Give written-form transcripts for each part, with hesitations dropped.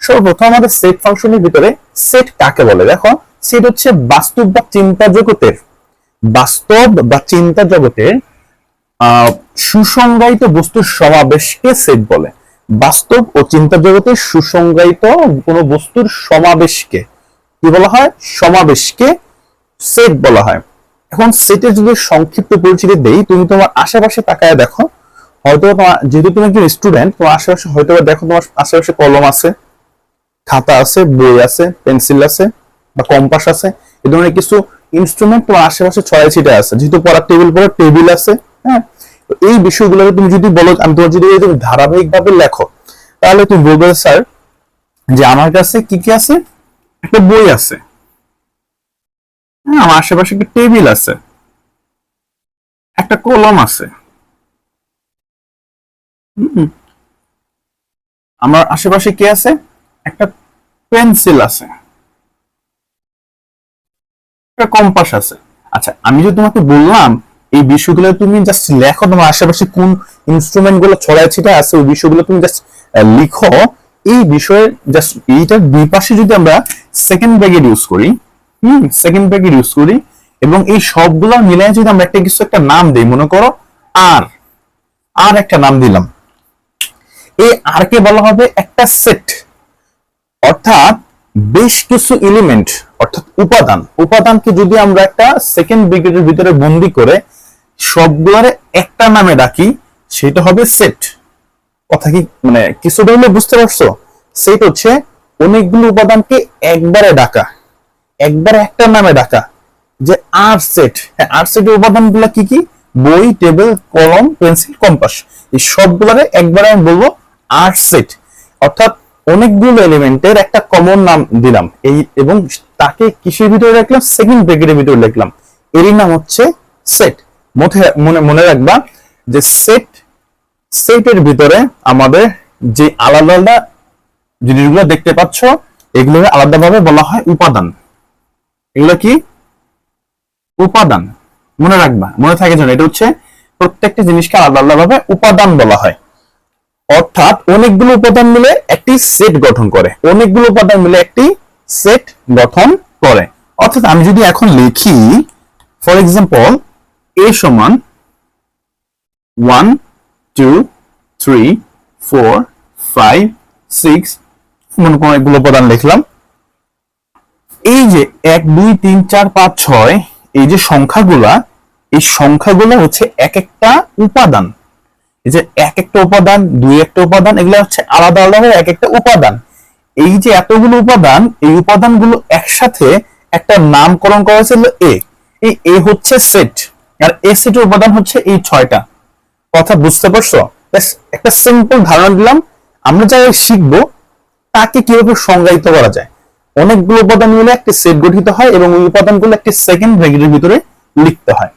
সর্বপ্রথম আমাদের সেট ফাংশনের ভিতরে সেট কাকে বলে? দেখো, সেট হচ্ছে বাস্তব বা চিন্তা জগতের সুসংজ্ঞায়িত বস্তুর সমাবেশকে সেট বলে। বাস্তব ও চিন্তা জগতের সুসংজ্ঞায়িত কোন বস্তুর সমাবেশকে কি বলা হয়? সমাবেশকে সেট বলা হয়। এখন সেটের যদি সংক্ষিপ্ত পরিচিতি দেই, তুমি তোমার আশেপাশে তাকায় দেখো, হয়তো তোমার, যেহেতু তুমি একজন স্টুডেন্ট, তোমার আশেপাশে হয়তো দেখো তোমার আশেপাশে কলম আছে, খাতা আছে, বই আছে, পেন্সিল আছে বা কম্পাস আছে, এই ধরনের কিছু ইনস্ট্রুমেন্ট তোমার আশেপাশে ছড়াই ছিটে আছে। যেহেতু পড়ার টেবিল পরে টেবিল আছে, হ্যাঁ, এই বিষয়গুলোকে তুমি যদি বলো, আমি তোমার যদি ধারাবাহিক ভাবে লেখো, তাহলে তুমি বলবে স্যার যে আমার কাছে কি কি আছে? একটা বই আছে, আমার আশেপাশে একটা টেবিল আছে, একটা কলম আছে, আমার আশেপাশে কি আছে? একটা পেন্সিল আছে, একটা কম্পাস আছে। আচ্ছা, আমি যদি তোমাকে বললাম এই বিষয়গুলো তুমি জাস্ট লেখো, তোমার আশেপাশে কোন ইনস্ট্রুমেন্ট গুলো ছড়ায় ছিটা আছে, ওই বিষয়গুলো তুমি জাস্ট লিখো। এই বিষয়ে জাস্ট এইটার দুই পাশে যদি আমরা সেকেন্ড ব্র্যাকেট ইউজ করি, সেকেন্ড ব্র্যাকেট ইউজ করি, এবং এই সবগুলো মিলিয়ে যদি আমরা একটা কিছু একটা নাম দিই, মনে করো আর একটা নাম দিলাম, এই আর কে বলা হবে একটা সেট। অর্থাৎ বেশ কিছু এলিমেন্ট, অর্থাৎ উপাদানকে যদি আমরা একটা সেকেন্ড ব্র্যাকেটের ভিতরে বন্দি করে সবগুলোরে একটা নামে ডাকি, সেটা হবে সেট। কথা কি মানে কিছুটা হলে বুঝতে পারছো? সেট হচ্ছে অনেকগুলো উপাদানকে একবারে ডাকা, একবারে একটা নামে ডাকা, যে আর সেট। হ্যাঁ, আর সেটের উপাদানগুলো কি কি? বই, টেবিল, কলম, পেন্সিল, কম্পাস, এই সবগুলোরে একবারে আমি বলবো আর সেট। অর্থাৎ অনেকগুলো এলিমেন্টের একটা কমন নাম দিলাম, এই এবং তাকে কিসের ভিতরে রাখলাম? সেকেন্ড ব্র্যাকেটের ভিতরে লিখলাম, এরই নাম হচ্ছে সেট। মনে রাখবা যে সেটের ভিতরে আমাদের যে আলাদা আলাদা জিনিসগুলো দেখতে পাচ্ছ, এগুলো আলাদাভাবে বলা হয় উপাদান। এগুলো কি? উপাদান। মনে রাখবা, মনে থাকে যেন, এটা হচ্ছে প্রত্যেকটা জিনিসকে আলাদা আলাদা ভাবে উপাদান বলা হয়। অর্থাৎ অনেকগুলো উপাদান মিলে একটি সেট গঠন করে, অনেকগুলো উপাদান মিলে একটি সেট গঠন করে। অর্থাৎ আমি যদি এখন লিখি, ফর এক্সাম্পল, এ সমান 1 2 3 4 5 6, মনে করো এগুলো উপাদান লিখলাম। এই যে 1 2 3 4 5 6, এই যে সংখ্যাগুলা, এই সংখ্যাগুলো হচ্ছে এক একটা উপাদান। এই যে এক একটা উপাদান, দুই একটা উপাদান, এগুলো হচ্ছে আলাদা আলাদা এক একটা উপাদান। এই যে এতগুলো উপাদান, এই উপাদানগুলো একসাথে একটা নামকরণ করা হয়েছিল এ। এই এ হচ্ছে সেট, আর এ সেটের উপাদান হচ্ছে এই 6টা। কথা বুঝতে পারছো? একটা সিম্পল ধারণা দিলাম, আমরা যা শিখবো তাকে কিভাবে সংজ্ঞায়িত করা যায়। অনেকগুলো উপাদান মিলে একটি সেট গঠিত হয় এবং ওই উপাদানগুলো একটি সেকেন্ড ব্র্যাকেটের ভিতরে লিখতে হয়।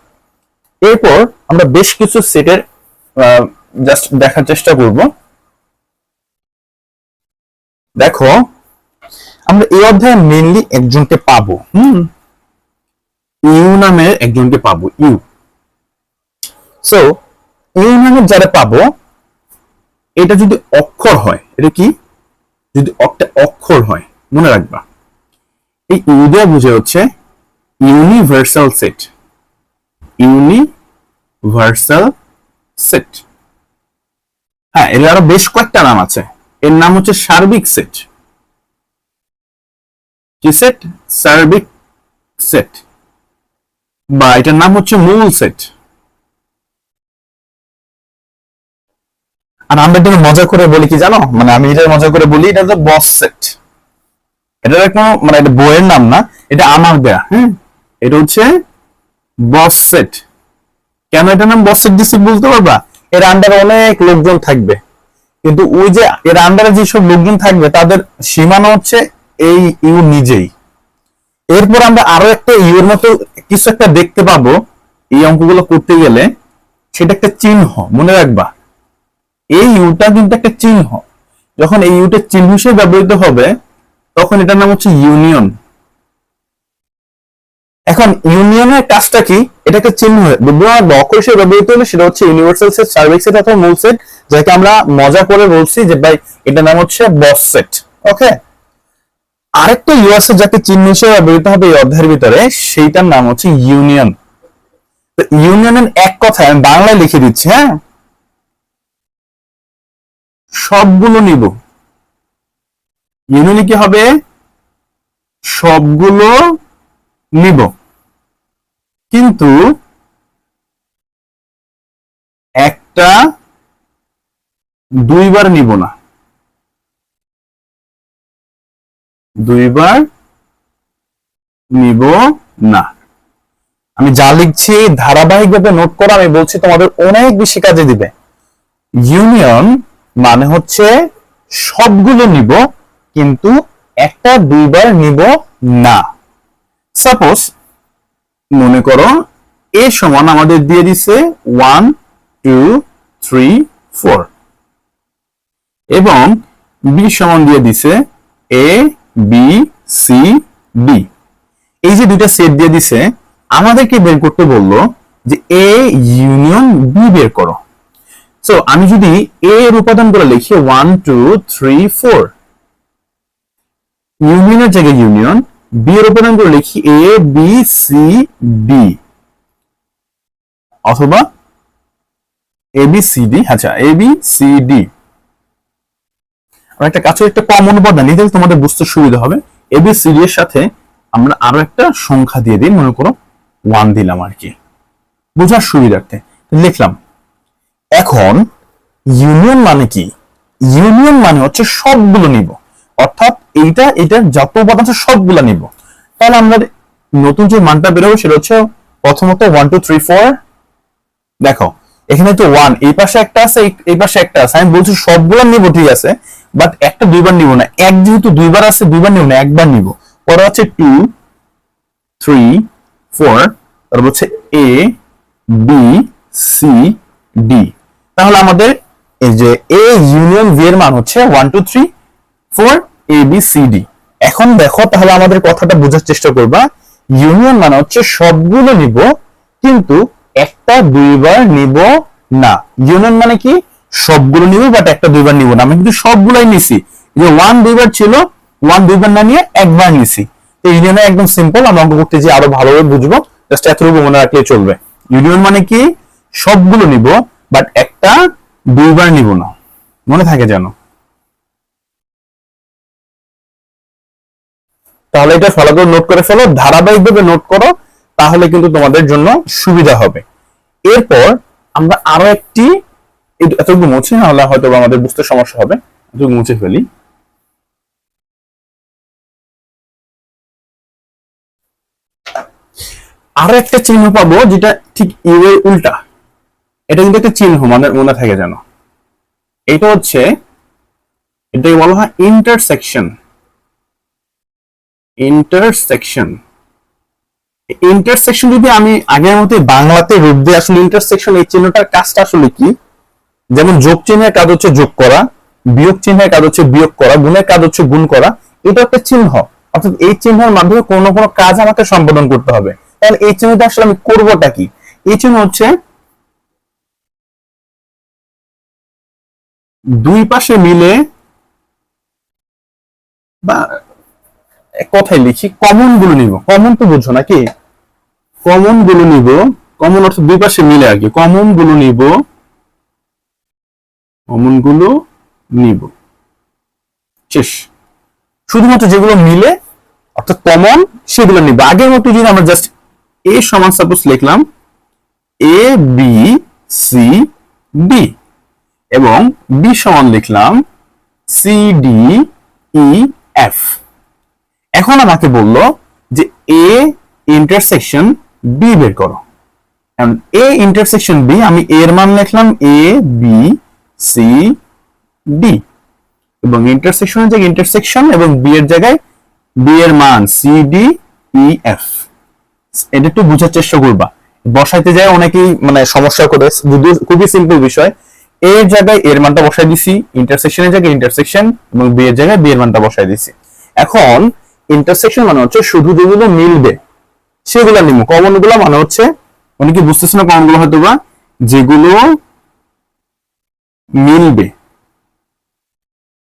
এরপর আমরা বেশ কিছু সেটের জাস্ট দেখার চেষ্টা করব। দেখো, আমরা এই অধ্যায়ে মেইনলি একজনকে পাবো, ইউ নামের একজনকে পাবো, ইউ। সো ইউ নামের যারা পাবো, এটা যদি অক্ষর হয়, এটা কি? যদি অক্ষর হয়, মনে রাখবা এই ইউ দিয়ে বুঝে হচ্ছে ইউনিভার্সাল সেট। Universal set. হ্যাঁ, এর আরো বেশ কয়েকটা নাম আছে। এর নাম হচ্ছে সার্বিক সেট। কি সেট? সার্বিক সেট। বা এটার নাম হচ্ছে মূল সেট। আর আমরা এটা মজা করে বলি কি জানো? মানে আমি এটা মজা করে বলি, এটা হচ্ছে বস সেট। এটা কোনো মানে এটা বইয়ের নাম না, এটা আমার দেয়া। এটা হচ্ছে বস সেট। কেন এটার নাম বস সেট দিচ্ছি বুঝতে পারবা? এর আন্ডারে অনেক লোকজন থাকবে, কিন্তু ওই যে এর আন্ডারে যেসব লোকজন থাকবে তাদের সীমানা হচ্ছে এই ইউ নিজেই। এরপর আমরা আরো একটা ইউর মতো কিছু একটা দেখতে পাবো এই অঙ্কগুলো করতে গেলে, সেটা একটা চিহ্ন। মনে রাখবা, এই ইউটা কিন্তু একটা চিহ্ন। যখন এই ইউটা চিহ্ন হিসেবে ব্যবহৃত হবে, তখন এটার নাম হচ্ছে ইউনিয়ন। এখন ইউনিয়নের কাজটা কি? এটা একটা চিহ্ন অক্ষর হিসেবে ব্যবহৃত হলে সেটা হচ্ছে ইউনিভার্সাল সেট, সার্বিক সেট অথবা মূল সেট, যাকে আমরা মজা করে বলছি যে ভাই এটার নাম হচ্ছে বস সেট। ওকে, আরেকটা ইউএসএ যাকে চিহ্ন হিসেবে ব্যবহৃত হবে এই অধ্যায়ের ভিতরে, সেইটার নাম হচ্ছে ইউনিয়ন। তো ইউনিয়নের এক কথায় আমি বাংলায় লিখে দিচ্ছি, হ্যাঁ, সবগুলো নিব। ইউনিয়নে কি হবে? সবগুলো নিব, কিন্তু একটা দুইবার নিব না। দুইবার নিব না। আমি যা লিখছি ধারাবাহিকভাবে নোট করো, আমি বলছি তোমাদের অনেক বেশি কাজে দিবে। ইউনিয়ন মানে হচ্ছে সবগুলো নিব, কিন্তু একটা দুইবার নিব না। সাপোজ মনে করো এ সমান আমাদের দিয়ে দিছে 1 2 3 4 এবং বি সমান দিয়ে দিছে এ বি সি ডি। এই যে দুইটা সেট দিয়ে দিছে, আমাদেরকে বের করতে বললো যে এ ইউনিয়ন বি বের করো। সো আমি যদি এ এর উপাদানগুলো লিখি 1 2 3 4, ইউনিয়নের জায়গায় ইউনিয়ন, বি এর উপাদানগুলো লিখি এ বি সি ডি, অথবা এ বি সি ডি। আচ্ছা, এ বি সি ডি। আমরা একটা কাছে একটা কমন উপাদান নিতে তোমাদের বুঝতে সুবিধা হবে। এ বি সি ডি এর সাথে আমরা আরো একটা সংখ্যা দিয়ে দিই, মনে করো 1 দিলাম আর কি, বোঝার সুবিধার্থে লিখলাম। এখন ইউনিয়ন মানে কি? ইউনিয়ন মানে হচ্ছে সবগুলো নিব, অর্থাৎ এটার যত উপাদান আছে সবগুলো নিব। তাহলে আমরা নতুন যে মানটা বেরোবে সেটা হচ্ছে প্রথমত 1 2 3 4। দেখো এখানে তো 1 এই পাশে একটা আছে, এই পাশে একটা আছে। আমি বলছি সবগুলো নিব, ঠিক আছে, বাট একটা দুইবার নিব না। এক যেহেতু দুইবার আছে, দুইবার নিব না, একবার নিব। পরে হচ্ছে 2 3 4, তারপর হচ্ছে এ বি সি ডি। তাহলে আমাদের এই যে এ ইউনিয়ন বি এর মান হচ্ছে 1 2 3 4 এ বি সি ডি। এখন দেখো, তাহলে আমাদের কথাটা বোঝার চেষ্টা করবা। ইউনিয়ন মানে হচ্ছে সবগুলো নিব, কিন্তু একটা দুইবার নিব না। ইউনিয়ন মানে কি? সবগুলো নিব, বাট একটা দুইবার নিব না। আমি কিন্তু সবগুলাই নিছি, যে 1 দুইবার ছিল, 1 দুইবার না নিয়ে একবার নিছি। তো ইউনিয়নে একদম সিম্পল, আমরা অঙ্ক করতে যে আরো ভালোভাবে বুঝবো, জাস্ট এতটুকু মনে রাখলেই চলবে। ইউনিয়ন মানে কি? সবগুলো নিব, বাট একটা দুইবার নিব না। মনে থাকে যেন। তাহলে এটা ফলো করে নোট করে ফেলো, ধারাবাহিকভাবে নোট করো, তাহলে কিন্তু তোমাদের জন্য সুবিধা হবে। এরপর আমরা আরো একটি, এতটুকু মুছে, নাহলে হয়তো আমাদের বুঝতে সমস্যা হবে, এতটুকু মুছে ফেলি। আরো একটা চিহ্ন পাবো যেটা ঠিক ইউ এর উল্টা। এটা কিন্তু একটা চিহ্ন, মানে মনে থাকে যেন। এটা হচ্ছে, এটাকে বলা হয় ইন্টারসেকশন। ইন্টারসেকশন ইন্টারসেকশন যদি আমি আগের মতো বাংলাতে রূপ দিই, আসলে ইন্টারসেকশন এই চিহ্নটার কাজটা আসলে কি? যেমন যোগ চিহ্নের কাজ হচ্ছে যোগ করা, বিয়োগ চিহ্নের কাজ হচ্ছে বিয়োগ করা, গুণের কাজ হচ্ছে গুণ করা। এটা একটা চিহ্ন, অর্থাৎ এই চিহ্নের মাধ্যমে কোনো কোনো কাজ আমাকে সম্পাদন করতে হবে। তাহলে এই চিহ্নটা আসলে আমি করবোটা কি? এই চিহ্ন হচ্ছে দুই পাশে মিলে, বা কথায় লিখি কমন গুলো নিব। কমন তো বুঝছো নাকি? কমন গুলো নিব, কমন অর্থাৎ দুই পাশে মিলে আর কি। কমন গুলো নিব, কমন গুলো নিব, শেষ। শুধুমাত্র যেগুলো মিলে অর্থাৎ কমন, সেগুলো নিব। আগের মতো যদি আমরা জাস্ট এ সমান সাপোজ লিখলাম এ বি সি ডি, এবং বি সমান লিখলাম সি ডি ই এফ। এখন আমাকে বললো যে এ ইন্টারসেকশন বি বের করো। এখন এ ইন্টারসেকশন বি, আমি এর মান লিখলাম এ বি সি ডি, এবং ইন্টারসেকশনের জায়গায় ইন্টারসেকশন, এবং বি এর জায়গায় বি এর মান সি ডি ই এফ। এটা একটু বোঝার চেষ্টা করবা, বসাইতে যায় অনেকেই মানে সমস্যা করে, যদিও খুবই সিম্পল বিষয়। এর জায়গায় এর মানটা বসাই দিছি, ইন্টারসেকশনের জায়গায় ইন্টারসেকশন, এবং বি এর জায়গায় বি এর মানটা বসাই দিছি। এখন ইন্টারসেকশন মানে হচ্ছে শুধু যেগুলো মিলবে সেগুলো নিব। কমন গুলো মানে হচ্ছে, অনেকে বুঝতেছে না কমন গুলো হয়তো বা, যেগুলো মিলবে,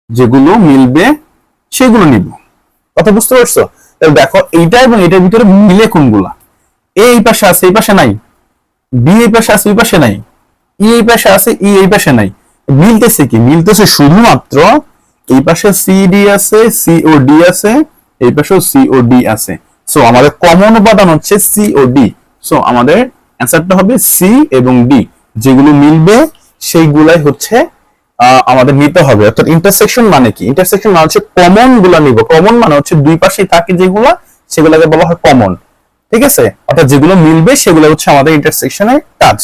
যেগুলো মিলবে সেগুলো নিব। কথা বুঝতে পারছো? তাহলে দেখো এইটা এবং এটার ভিতরে মিলে কোনগুলা? এ এই পাশে আছে, এই পাশে নাই। বি এই পাশে আছে, এই পাশে নাই। ই এই পাশে আছে, ই এই পাশে নাই। মিলতেছে কি? মিলতেছে শুধুমাত্র এই পাশে সি ডি আছে, সি ও ডি আছে, এই পাশেও সি ও ডি আছে। সো আমাদের কমন উপাদান হচ্ছে সি ও ডি। সো আমাদের অ্যান্সারটা হবে সি এবং ডি। যেগুলো মিলবে সেইগুলাই হচ্ছে আমাদের নিতে হবে। অর্থাৎ ইন্টারসেকশন মানে কি? ইন্টারসেকশন মানে হচ্ছে কমন গুলা নিব। কমন মানে হচ্ছে দুই পাশেই থাকে যেগুলো, সেগুলোকে বলা হয় কমন। ঠিক আছে? অর্থাৎ যেগুলো মিলবে সেগুলো হচ্ছে আমাদের ইন্টারসেকশনের কাজ।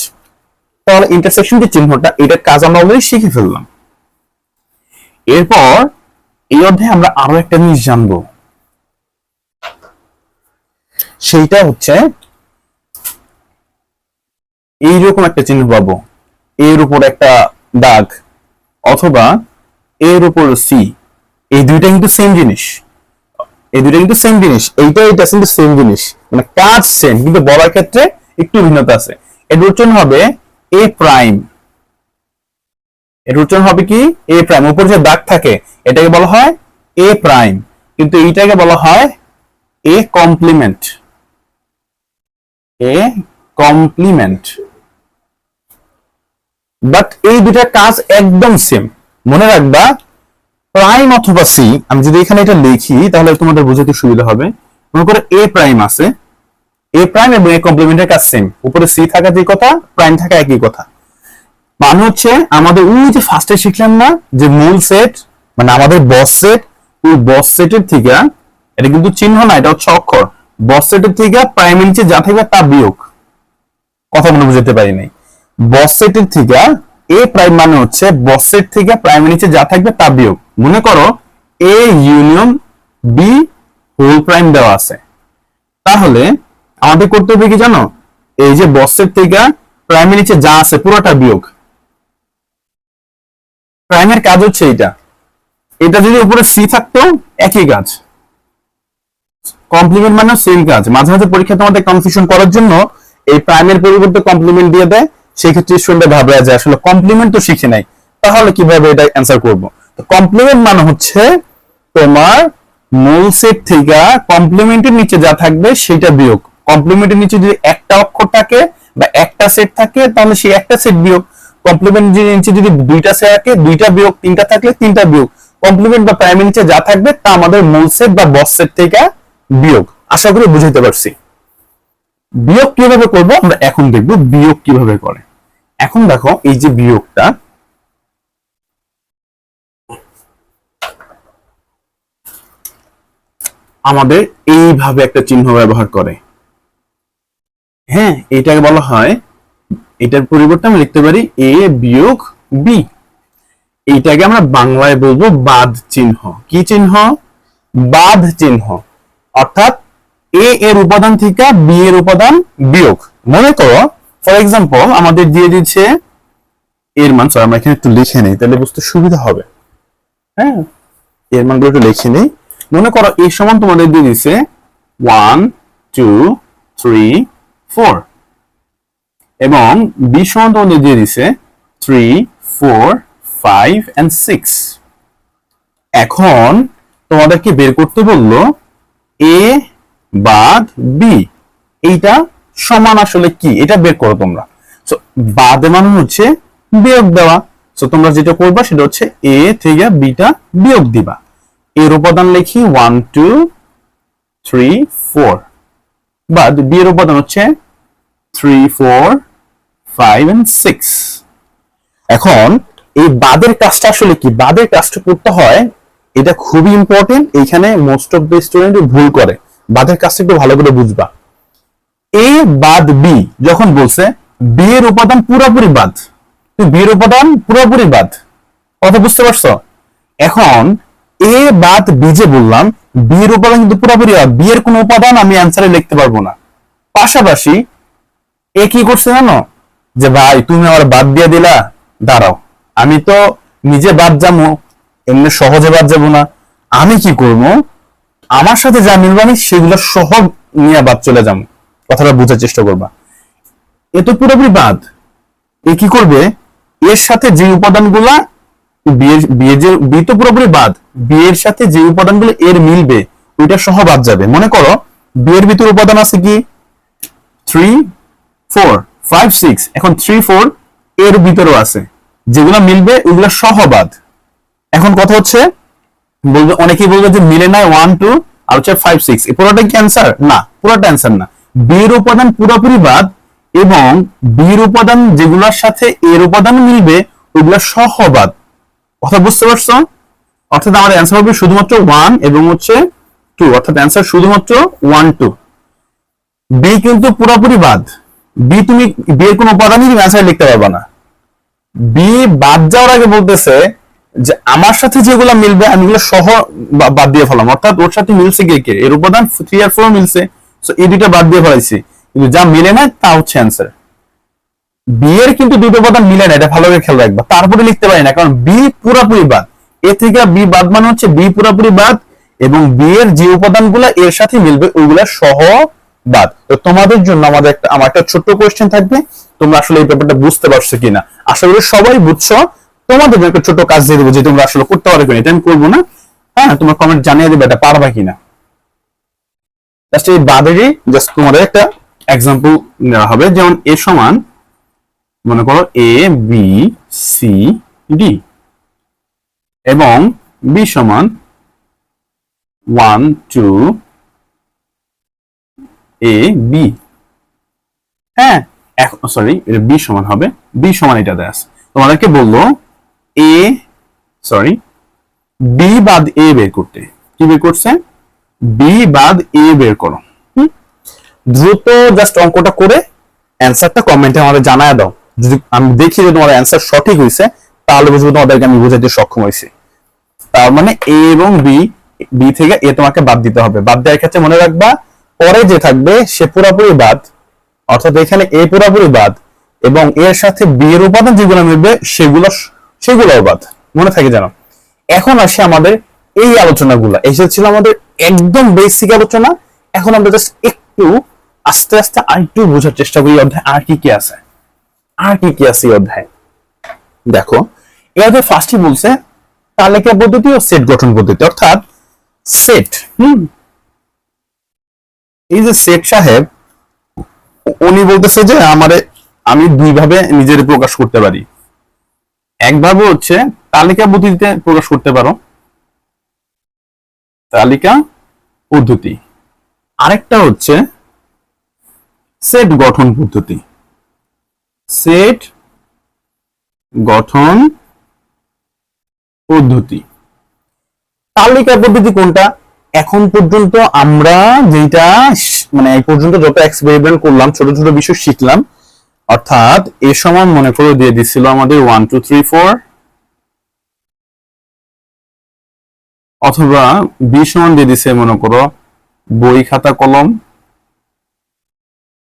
তাহলে ইন্টারসেকশন যে চিহ্নটা, এটার কাজ আমরা অলরেডি শিখে ফেললাম। এরপর এই অধ্যায়ে আমরা আরো একটা জিনিস জানবো, সেইটা হচ্ছে এইরকম একটা চিহ্ন পাবো, এর উপর একটা দাগ, অথবা এর উপর সি। এই দুইটা কিন্তু সেম জিনিস, এই দুইটা কিন্তু সেম জিনিস, এইটা এটা কিন্তু সেম জিনিস, মানে কাজ সেম, কিন্তু বলার ক্ষেত্রে একটু ভিন্নতা আছে। এর উচ্চারণ হবে এ প্রাইম। এর উচ্চারণ হবে কি? এ প্রাইম। উপরে যে দাগ থাকে এটাকে বলা হয় এ প্রাইম, কিন্তু এইটাকে বলা হয় A complement. A complement. But এই দুটার কাজ একদম সেম। মনে রাখবা, প্রাইম অথবা সি, আমি যদি এখানে এটা লিখি তাহলে তোমাদের বুঝতে সুবিধা হবে। মনে করো এ প্রাইম আছে, এ প্রাইম এবং এ কমপ্লিমেন্টের কাজ সেম। উপরে সি থাকা যে কথা, প্রাইম থাকা একই কথা। মানে হচ্ছে আমাদের ওই যে ফার্স্টে শিখলাম না যে মূল সেট, মানে আমাদের বস সেট, ওই বস সেটের থেকে, এটা কিন্তু চিহ্ন না, এটা হচ্ছে অক্ষর। বস সেটের থেকে প্রাইমের নিচে যা থাকবে তা বিয়োগ। কথা মনে বুঝতে পারি নাই। বস সেটের থেকে এ প্রাইম মানে হচ্ছে বস সেট থেকে প্রাইমের নিচে যা থাকবে তা বিয়োগ। মনে করো A union B whole prime দেওয়া আছে, তাহলে আমাদের করতে হবে কি জানো? এই যে বস সেট থেকে প্রাইমের নিচে যা আছে পুরোটা বিয়োগ। প্রাইমের কাজ হচ্ছে এটা। এটা যদি উপরে সি থাকতো একই কাজ। কমপ্লিমেন্ট মানে সেম কাজ। মাঝে মাঝে পরীক্ষা তোমাদের কনফিউশন করার জন্য এই প্রাইমের পরিবর্তে কমপ্লিমেন্ট দিয়ে দেয়। সেই ক্ষেত্রে স্টুডেন্টরা ভাবরা যায় আসলে কমপ্লিমেন্ট তো শিখে নাই, তাহলে কিভাবে এটা অ্যান্সার করব? তো কমপ্লিমেন্ট মানে হচ্ছে তোমার মূল সেট থেকে কমপ্লিমেন্টের নিচে যা থাকবে সেটা বিয়োগ। কমপ্লিমেন্টের নিচে যদি একটা অক্ষর থাকে বা একটা সেট থাকে তাহলে সেই একটা সেট বিয়োগ। কমপ্লিমেন্টের নিচে যদি দুইটা সেট থাকে দুইটা বিয়োগ, তিনটা থাকলে তিনটা বিয়োগ। কমপ্লিমেন্ট বা প্রাইমের নিচে যা থাকবে তা আমাদের মূল সেট বা বস সেট থেকে বিয়োগ। আশা করি বুঝাইতে পারছি। বিয়োগ কিভাবে করব আমরা এখন দেখব, বিয়োগ কিভাবে করে। এখন দেখো এই যে বিয়োগটা, আমাদের এইভাবে একটা চিহ্ন ব্যবহার করে। হ্যাঁ, এটাকে বলা হয়, এটার পরিবর্তে আমরা লিখতে পারি এ বিয়োগ বি। এইটাকে আমরা বাংলায় বলবো বাদ চিহ্ন। কি চিহ্ন? বাদ চিহ্ন। অর্থাৎ এ এর উপাদান থেকে বি এর উপাদান বিয়োগ। মনে করো ফর এক্সাম্পল আমাদের দিয়ে দিচ্ছে এর মান, আমরা এখানে একটু লিখে নেই তাহলে বুঝতে সুবিধা হবে। হ্যাঁ, এর মানগুলো একটু লিখে নেই। মনে করো এর সমান তোমাদের দিয়ে দিচ্ছে 1 2 3 4 এবং বি সমান তোমাদের দিয়ে দিচ্ছে 3 4 5 and 6। এখন তোমাদেরকে বের করতে বললো এ বাদ বি, এইটা সমান আসলে কি এটা বের করো তোমরা। সো বাদ মানে হচ্ছে বিয়োগ দেওয়া। সো তোমরা যেটা করবা সেটা হচ্ছে এ থেকে বিটা বিয়োগ দিবা। এর উপাদান লিখি 1 2 3 4, বাদ বি এর উপাদান হচ্ছে 3 4 5 and 6। এখন এই বাদের কাজটা আসলে কি? বাদের কাজটা করতে হয়, এটা খুবই ইম্পর্টেন্ট। এইখানে মোস্ট অফ দ্য স্টুডেন্ট ভুল করে। বাদের কাজটা একটু ভালো করে বুঝবা। এ বাদ বি যখন বলছে বি এর উপাদান পুরোপুরি বাদ, বি এর উপাদান পুরোপুরি বাদ। কথা বুঝতে পারছো? এখন এ বাদ বি যে বললাম, বি এর উপাদান কিন্তু পুরোপুরি বাদ। বি এর কোনো উপাদান আমি অ্যান্সারে লিখতে পারবো না। পাশাপাশি এ কি করছে জানো? যে ভাই তুমি আমার বাদ দিয়ে দিলা, দাঁড়াও আমি তো নিজে বাদ যাবো, এমনি সহজে বাদ যাবো না। আমি কি করবো, আমার সাথে যা মিলবে আমি সেগুলো সহ নিয়ে বাদ চলে যাবো। কথাটা বোঝার চেষ্টা করবা। এ তো পুরোপুরি বাদ। এ কি করবে, এর সাথে যে উপাদানগুলা বি তো পুরোপুরি বাদ, বি এর সাথে যে উপাদানগুলো এর মিলবে ওইটা সহ বাদ যাবে। মনে করো বি এর ভিতর উপাদান আছে কি 3 4 5 6, এখন 3 4 এর ভিতরেও আছে, যেগুলো মিলবে ওইগুলো সহ বাদ। এখন কথা হচ্ছে বলবে, অনেকেই বলবে যে মিলে নাই 1 2 আর হচ্ছে 5 6, এই পুরোটা কি অ্যান্সার? না, পুরোটা অ্যান্সার না। বি এর উপাদান পুরোপুরি বাদ এবং বি এর উপাদান যেগুলোর সাথে এর উপাদান মিলবে ওইগুলো সহ বাদ। কথা বুঝতে পারছো? অর্থাৎ আমার অ্যান্সার হবে শুধুমাত্র 1 এবং হচ্ছে 2, অর্থাৎ অ্যান্সার শুধুমাত্র 1 2। বি কিন্তু পুরোপুরি বাদ। তুমি বি এর কোনো উপাদানই তুমি অ্যান্সার লিখতে পারবে না। বি বাদ যাওয়ার আগে বলতেছে যে আমার সাথে যেগুলো মিলবে আমি এগুলো সহ বাদ দিয়ে ফেলাম, অর্থাৎ ওর সাথে মিলছে কে এর উপাদান 3 আর 4 মিলছে, সো এই দুইটা বাদ দিয়ে ফেলাইছি, কিন্তু যা মিলে না তা হচ্ছে অ্যান্সার। বি এর কিন্তু দুটো উপাদান মিলে না, এটা ভালো করে খেয়াল রাখবা, তারপরে লিখতে পারি না, কারণ বি পুরোপুরি বাদ। এ থেকে বি বাদ মানে হচ্ছে বি পুরোপুরি বাদ এবং বি এর যে উপাদানগুলো এর সাথে মিলবে ওইগুলা সহ বাদ। তো তোমাদের জন্য আমার একটা ছোট্ট কোয়েশ্চেন থাকবে, তোমরা আসলে এই ব্যাপারটা বুঝতে পারছো কিনা। আশা করি সবাই বুঝছো। তোমাদের একটা ছোট কাজ দিয়ে দেবো যে তোমরা আসলে করতে পারবে কিনা, এটা আমি করবো না, হ্যাঁ তোমার কমেন্ট জানিয়ে দেবে এটা পারবা কিনা। জাস্ট এই বাদেরই জাস্ট তোমাদের একটা এক্সাম্পল নেওয়া হবে, যেমন এ সমান মনে করো এ বি সি ডি এবং বি সমান 1 2 এ বি। হ্যাঁ সরি, এটা বি সমান হবে, বি সমান এটা দেয়া আছে। তোমাদেরকে বললো এ সরি বি বাদ এ বের করতে। কি বের করছে? বি বাদ এ বের করো। দ্রুত জাস্ট অঙ্কটা করে অ্যান্সারটা কমেন্টে আমাদের জানায় দাও। যদি আমি দেখি যে তোমার অ্যান্সার সঠিক হয়েছে তাহলে বুঝবো তোমাদেরকে আমি বোঝাতে সক্ষম হয়েছি। তার মানে এ এবং বি থেকে এ তোমাকে বাদ দিতে হবে। বাদ দেওয়ার ক্ষেত্রে মনে রাখবা পরে যে থাকবে সে পুরোপুরি বাদ, অর্থাৎ এখানে এ পুরোপুরি বাদ এবং এর সাথে বি এর উপাদান যেগুলো মিলবে সেগুলোও বাদ, মনে থাকে জানো। এখন আসে আমাদের এই আলোচনাগুলো, এসেছিল আমাদের একদম বেসিক আলোচনা। এখন আমরা জাস্ট একটু আস্তে আস্তে আরেকটু বোঝার চেষ্টা করি অধ্যায় আর কি কি আছে, এই অধ্যায়। দেখো এই অধ্যায় ফার্স্টই বলছে তালিকা পদ্ধতি ও সেট গঠন পদ্ধতি, অর্থাৎ সেট। এই যে সেট সাহেব উনি বলতেছে যে আমি দুই ভাবে নিজের প্রকাশ করতে পারি। একভাবে হচ্ছে তালিকা পদ্ধতিতে প্রকাশ করতে পারো, তালিকা পদ্ধতি, আরেকটা হচ্ছে সেট গঠন পদ্ধতি। সেট গঠন পদ্ধতি। তালিকা পদ্ধতি কোনটা? এখন পর্যন্ত আমরা যেটা মানে এই পর্যন্ত যত এক্সপেরিমেন্ট করলাম, ছোট ছোট বিষয় শিখলাম, অর্থাৎ এ সমান মনে করে দিয়ে দিছিল আমাদের 1 2 3 4, অথবা বি সমান দিয়ে দিছে মনে করো বই খাতা কলম,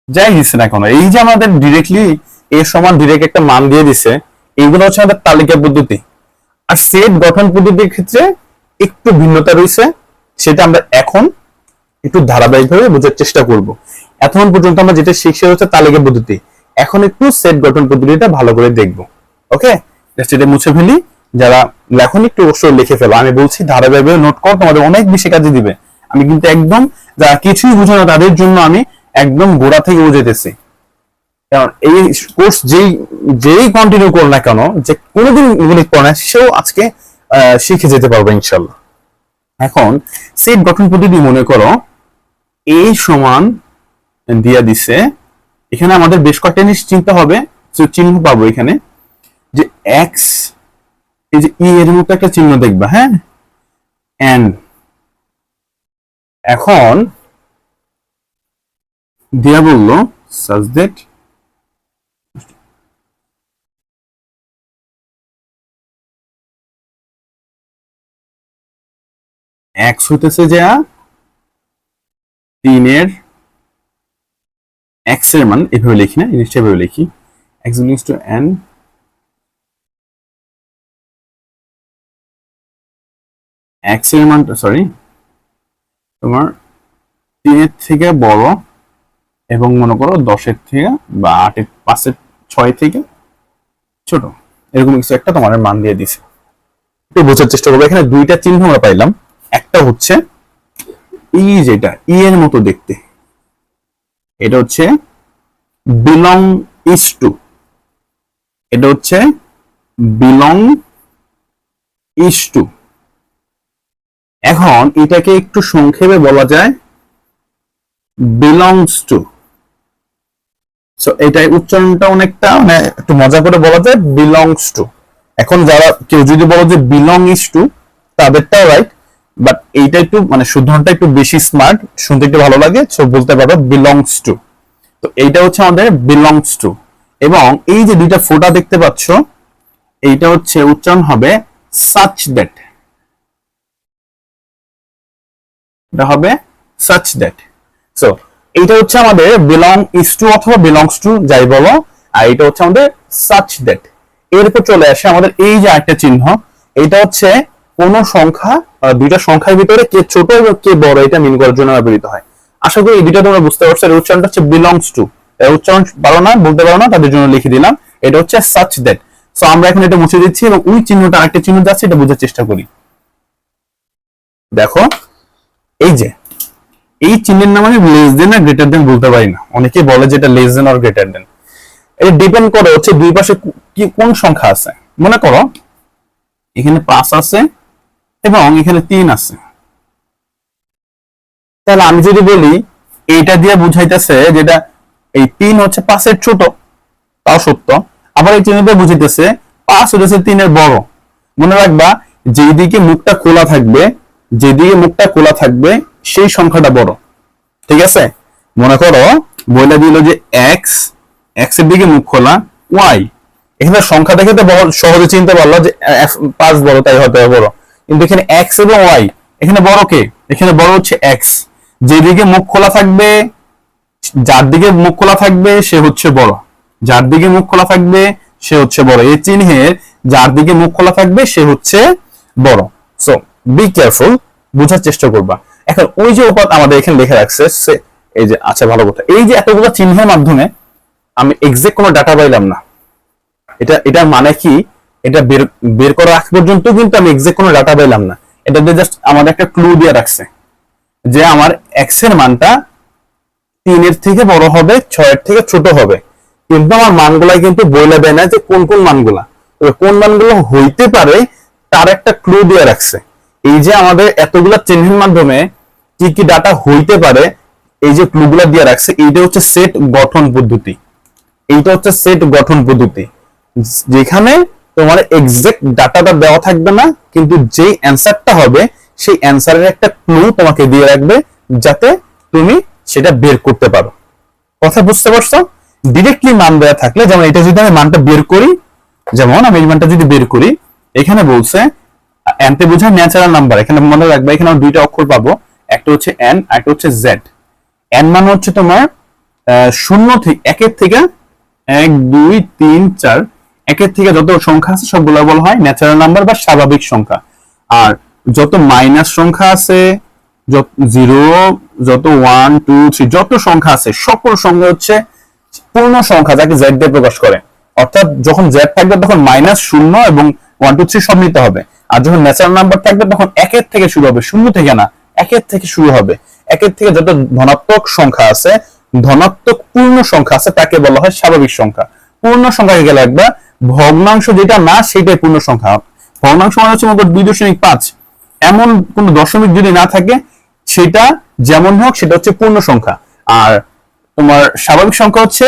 যাই দিচ্ছে না কেন, এই যে আমাদের ডিরেক্টলি এ সমান ডিরেক্ট একটা মান দিয়ে দিছে, এইগুলো হচ্ছে আমাদের তালিকা পদ্ধতি। আর সেট গঠন পদ্ধতির ক্ষেত্রে একটু ভিন্নতা রয়েছে, সেটা আমরা এখন একটু ধারাবাহিকভাবে বোঝার চেষ্টা করব। এতক্ষণ পর্যন্ত আমরা যেটা শিখছি হচ্ছে তালিকা পদ্ধতি, এখন একটু সেট গঠন পদ্ধতিটা ভালো করে দেখব। ওকে, জাস্ট এটা মুছে ফেলি, যারা লেখনি একটু অবশ্যই লিখে ফেলো। আমি বলছি ধারাবাহিকভাবে নোট করো, তোমাদের অনেক বেশি কাজে দিবে। আমি কিন্তু একদম যারা কিছুই বুঝে না তাদের জন্য আমি একদম গোড়া থেকে বুঝাইতেছি, কারণ এই কোর্স যেই কন্টিনিউ করো না কেন, যে কোনোদিন গণিত পড়ে না, সেও আজকে শিখে যেতে পারবে ইনশাল্লাহ। এখন সেট গঠন পদ্ধতি মনে করো এ সমান দিয়া দিছে, এখানে আমাদের বেশ কয়েকটা জিনিস চিন্তা হবে, চিহ্ন পাবো এখানে যে এক্স, এই যে ই এর মতো একটা চিহ্ন দেখবা, হ্যাঁ এন। এখন দিয়া বললো such that এক্স হইতেছে যে 3 এর এক্স এর মান, এভাবে লিখি না, জিনিসটা এভাবে লিখি x belongs to n, x এর মানটা সরি তোমার 3 এর থেকে বড় এবং মনে করো 10 এর থেকে বা 8 এর 5 এর 6 থেকে ছোট, এরকম কিছু একটা তোমার মান দিয়ে দিছে। একটু বোঝার চেষ্টা করবো। এখানে দুইটা চিহ্ন আমরা পাইলাম, একটা হচ্ছে এই যেটা ই এর মতো দেখতে, এটা হচ্ছে বিলং ইস টু, এটা হচ্ছে বিলং ইস টু। এখন এটাকে একটু সংক্ষেপে বলা যায় বিলংস টু। সো এটাই উচ্চারণটা অনেকটা মানে একটু মজা করে বলা যায় বিলংস টু। এখন যারা কেউ যদি বলো যে বিলং ইস টু, তাদেরটাও রাইট, বাট এইটা একটু মানে শুদ্ধটা একটু বেশি স্মার্ট, শুনতে একটু ভালো লাগে, সো বলতে পারো বিলংস টু। তো এইটা হচ্ছে আমাদের বিলংস টু। এবং এই যে দুইটা ফোঁটা দেখতে পাচ্ছ, এইটা হচ্ছে উচ্চারণ হবে such that, এটা হবে such that। সো এইটা হচ্ছে আমাদের বিলং ইস টু অথবা বিলংস টু যাই বলো, আর এটা হচ্ছে আমাদের such that। এরপর চলে আসে আমাদের এই যে একটা চিহ্ন, এটা হচ্ছে কোন সংখ্যা, দুইটা সংখ্যার ভিতরে কে ছোট এবং কে বড় এটা মিন করার জন্য ব্যবহৃত হয়। আশা করি এই দুইটা তোমরা বুঝতে পারছো। এর উচ্চারণটা হচ্ছে বিলংস টু। এর উচ্চারণ পারো না, বলতে পারো না, তাদের জন্য লিখে দিলাম, এটা হচ্ছে such that। সো আমরা এখন এটা মুছে দিচ্ছি এবং ওই চিহ্নটা আরেকটা চিহ্ন যাচ্ছে, এটা বোঝার চেষ্টা করি। দেখো এই যে এই চিহ্নের নাম আমি লেস দেন আর গ্রেটার দেন বলতে পারি না, অনেকে বলে যে এটা লেস দেন আর গ্রেটার দেন। এটা ডিপেন্ড করে হচ্ছে দুই পাশে কি কোন সংখ্যা আছে। মনে করো এখানে 5 আছে এবং এখানে 3 আছে, তাহলে আমি যদি বলি এইটা দিয়ে বুঝাইতেছে যেটা এই 3 হচ্ছে 5 এর ছোট, তাও সত্য। আবার এই চিহ্ন দিয়ে বুঝাইতেছে 5 হচ্ছে 3 এর বড়। মনে রাখবা যেদিকে মুখটা খোলা থাকবে, যেদিকে মুখটা খোলা থাকবে সেই সংখ্যাটা বড়, ঠিক আছে? মনে করো বইলা দিল যে এক্স, এক্স এর দিকে মুখ খোলা, ওয়াই, এখানে সংখ্যা দেখে তো সহজে চিনতে পারলো যে 5 বড়, তাই হতে হবে বড়। কিন্তু এখানে এক্স এবং ওয়াই, এখানে বড় কে? এখানে বড় হচ্ছে এক্স। যেদিকে মুখ খোলা থাকবে, যার দিকে মুখ খোলা থাকবে সে হচ্ছে বড়, যার দিকে মুখ খোলা থাকবে সে হচ্ছে বড়। এই চিহ্নের যার দিকে মুখ খোলা থাকবে সে হচ্ছে বড়। সো বি কেয়ারফুল, বোঝার চেষ্টা করবা। এখন ওই যে উপাদ আমাদের এখানে লিখে রাখছে, এই যে আচ্ছা ভালো কথা, এই যে এতগুলো চিহ্নের মাধ্যমে আমি এক্সাক্ট কোনো ডাটা পাইলাম না। এটার মানে কি, এটা বের করা আগ পর্যন্ত কিন্তু আমি এক্সাক্ট কোনো ডাটা পাইলাম না। এটা দিয়ে জাস্ট আমাদের একটা ক্লু দিয়ে রাখছে যে আমার এক্স এর মানটা 3 এর থেকে বড় হবে, 6 এর থেকে ছোট হবে, কিন্তু আমার মানগুলাই কিন্তু বলে দেয় না যে কোন কোন মানগুলা, কোন মানগুলো হইতে পারে তার একটা ক্লু দিয়ে রাখছে। এই যে আমাদের এতগুলা চিহ্নের মাধ্যমে কি কি ডাটা হইতে পারে, এই যে ক্লুগুলা দিয়ে রাখছে, এইটা হচ্ছে সেট গঠন পদ্ধতি। এইটা হচ্ছে সেট গঠন পদ্ধতি, যেখানে তোমার এক্সাক্ট ডাটাটা দেওয়া থাকবে না, কিন্তু যেই অ্যান্সারটা হবে সেই অ্যান্সারের একটা ক্লু তোমাকে দিয়ে রাখবে, যাতে তুমি সেটা বের করতে পারো। কথা বুঝতে পারছো? ডিরেক্টলি মান দেওয়া থাকলে, যেমন এটা যদি আমি মানটা বের করি, যেমন আমি এই মানটা যদি বের করি, এখানে বলছে এন তে বোঝায় ন্যাচারাল নাম্বার। এখানে মনে রাখবে এখানে আমরা দুইটা অক্ষর পাবো, একটা হচ্ছে এন আর একটা হচ্ছে জেড। এন মানে হচ্ছে তোমার 0 থেকে 1 থেকে 1 2 3 4, 1 থেকে যত সংখ্যা আছে সবগুলো বলা হয় ন্যাচারাল নাম্বার বা স্বাভাবিক সংখ্যা। আর যত মাইনাস সংখ্যা আছে, যত 0, যত 1 2 3 যত সংখ্যা আছে সকল সংখ্যা হচ্ছে পূর্ণ সংখ্যা, যাকে জেড দিয়ে প্রকাশ করে। অর্থাৎ যখন জেড থাকবে তখন -0 এবং 1 2 3 সব নিতে হবে। আর যখন ন্যাচারাল নাম্বার থাকবে তখন 1 এর থেকে শুরু হবে, 0 থেকে না, 1 এর থেকে শুরু হবে। 1 এর থেকে যত ধনাত্মক সংখ্যা আছে, ধনাত্মক পূর্ণ সংখ্যা আছে, তাকে বলা হয় স্বাভাবিক সংখ্যা। পূর্ণ সংখ্যাকে গেলে একবার ভগ্নাংশ যেটা না সেটাই পূর্ণ সংখ্যা। ভগ্নাংশ মানে হচ্ছে 2.5, এমন কোন দশমিক যদি না থাকে সেটা যেমন হোক সেটা হচ্ছে পূর্ণ সংখ্যা। আর তোমার স্বাভাবিক সংখ্যা হচ্ছে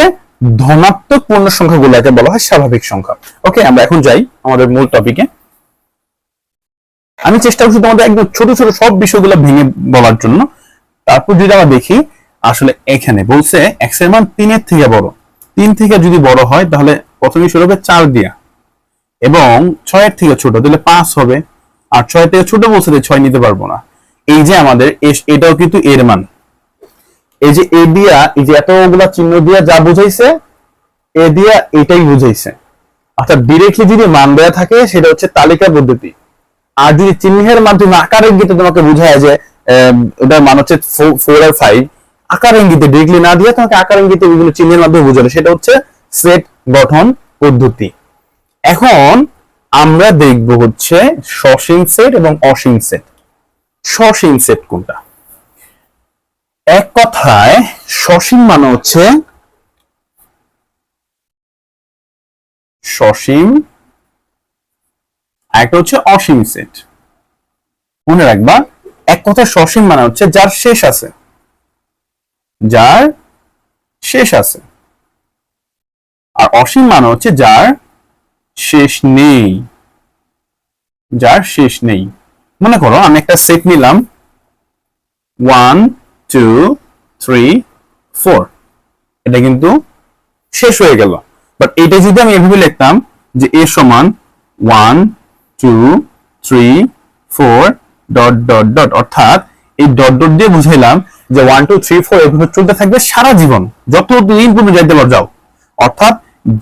ধনাত্মক পূর্ণ সংখ্যাগুলোকে বলা হয় স্বাভাবিক সংখ্যা। ওকে, আমরা এখন যাই আমাদের মূল টপিকে। আমি চেষ্টা করছি তোমাদের একদম ছোট ছোট সব বিষয়গুলো ভেঙে বলার জন্য। তারপর যদি আমরা দেখি, আসলে এখানে বলছে এক্স এর মান 3 এর থেকে বড়। 3 থেকে যদি বড় হয় তাহলে প্রথমে শুরু হবে 4 দিয়া, এবং 6 এর থেকে ছোট তাহলে 5 হবে। আর 6 থেকে ছোট বলছে যে 6 নিতে পারবো না। এই যে আমাদের এটাও কিন্তু এর মান, এই যে এ দিয়া, এই যে এতগুলা চিহ্ন দিয়া যা বুঝাইছে, এ দিয়া এটাই বুঝাইছে। অর্থাৎ ডিরেক্টলি যদি মান দেয়া থাকে সেটা হচ্ছে তালিকা পদ্ধতি। আর যদি চিহ্নের মাধ্যমে আকার ইঙ্গিতে তোমাকে বুঝায় যে ওটার মান হচ্ছে 4 আর 5, আকার ইঙ্গিতে ডিরেক্টলি না দিয়ে তোমাকে আকার ইঙ্গিতে বিভিন্ন চিহ্নের মাধ্যমে বুঝালো, সেটা হচ্ছে সেট গঠন পদ্ধতি। এখন আমরা দেখব হচ্ছে সসীম সেট এবং অসীম সেট। সসীম সেট কোনটা? এক কথায় সসীম মানে হচ্ছে সসীম, একটা হচ্ছে অসীম সেট। মনে রাখবা, এক কথায় সসীম মানে হচ্ছে যার শেষ আছে, যার শেষ আছে, আর অসীম মানে হচ্ছে যার শেষ নেই, যার শেষ নেই। মনে করো আমি একটা সেট নিলাম 1 2 3 4, এটা কিন্তু শেষ হয়ে গেল। বাট এটা যদি আমি এভাবে লিখতাম যে a সমান 1 2 3 4 ডট ডট ডট, অর্থাৎ এই ডট ডট দিয়ে বুঝাইলাম যে 1 2 3 4 এভাবে চলতে থাকবে সারা জীবন, যতদিন পর্যন্ত যাইতে পারো যাও। অর্থাৎ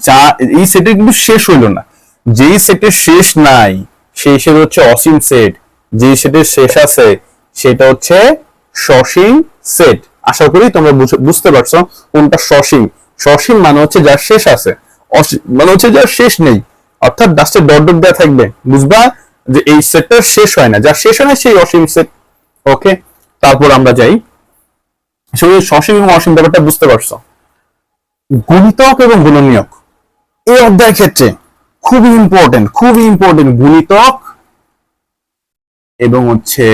যা এই সেটের কিন্তু শেষ হইল না, যেই সেটের শেষ নাই সেই সেট হচ্ছে অসীম সেট, যেই সেটের শেষ আছে সেটা হচ্ছে সসীম সেট। আশা করি তোমরা বুঝতে পারছো কোনটা সসীম। সসীম মানে হচ্ছে যার শেষ আছে, অসীম মানে হচ্ছে যার শেষ নেই, অর্থাৎ লাস্টে ডট ডট দেওয়া থাকবে, বুঝবা যে এই সেটটা শেষ হয় না, যার শেষ হয় না সেই অসীম সেট। ওকে, তারপর আমরা যাই, সসীম এবং অসীম ব্যাপারটা বুঝতে পারছো। গুণিতক এবং গুণনীয়ক এই অধ্যায়ের ক্ষেত্রে খুবই ইম্পর্টেন্ট, খুবই ইম্পর্টেন্ট। গুণিতক এবং হচ্ছে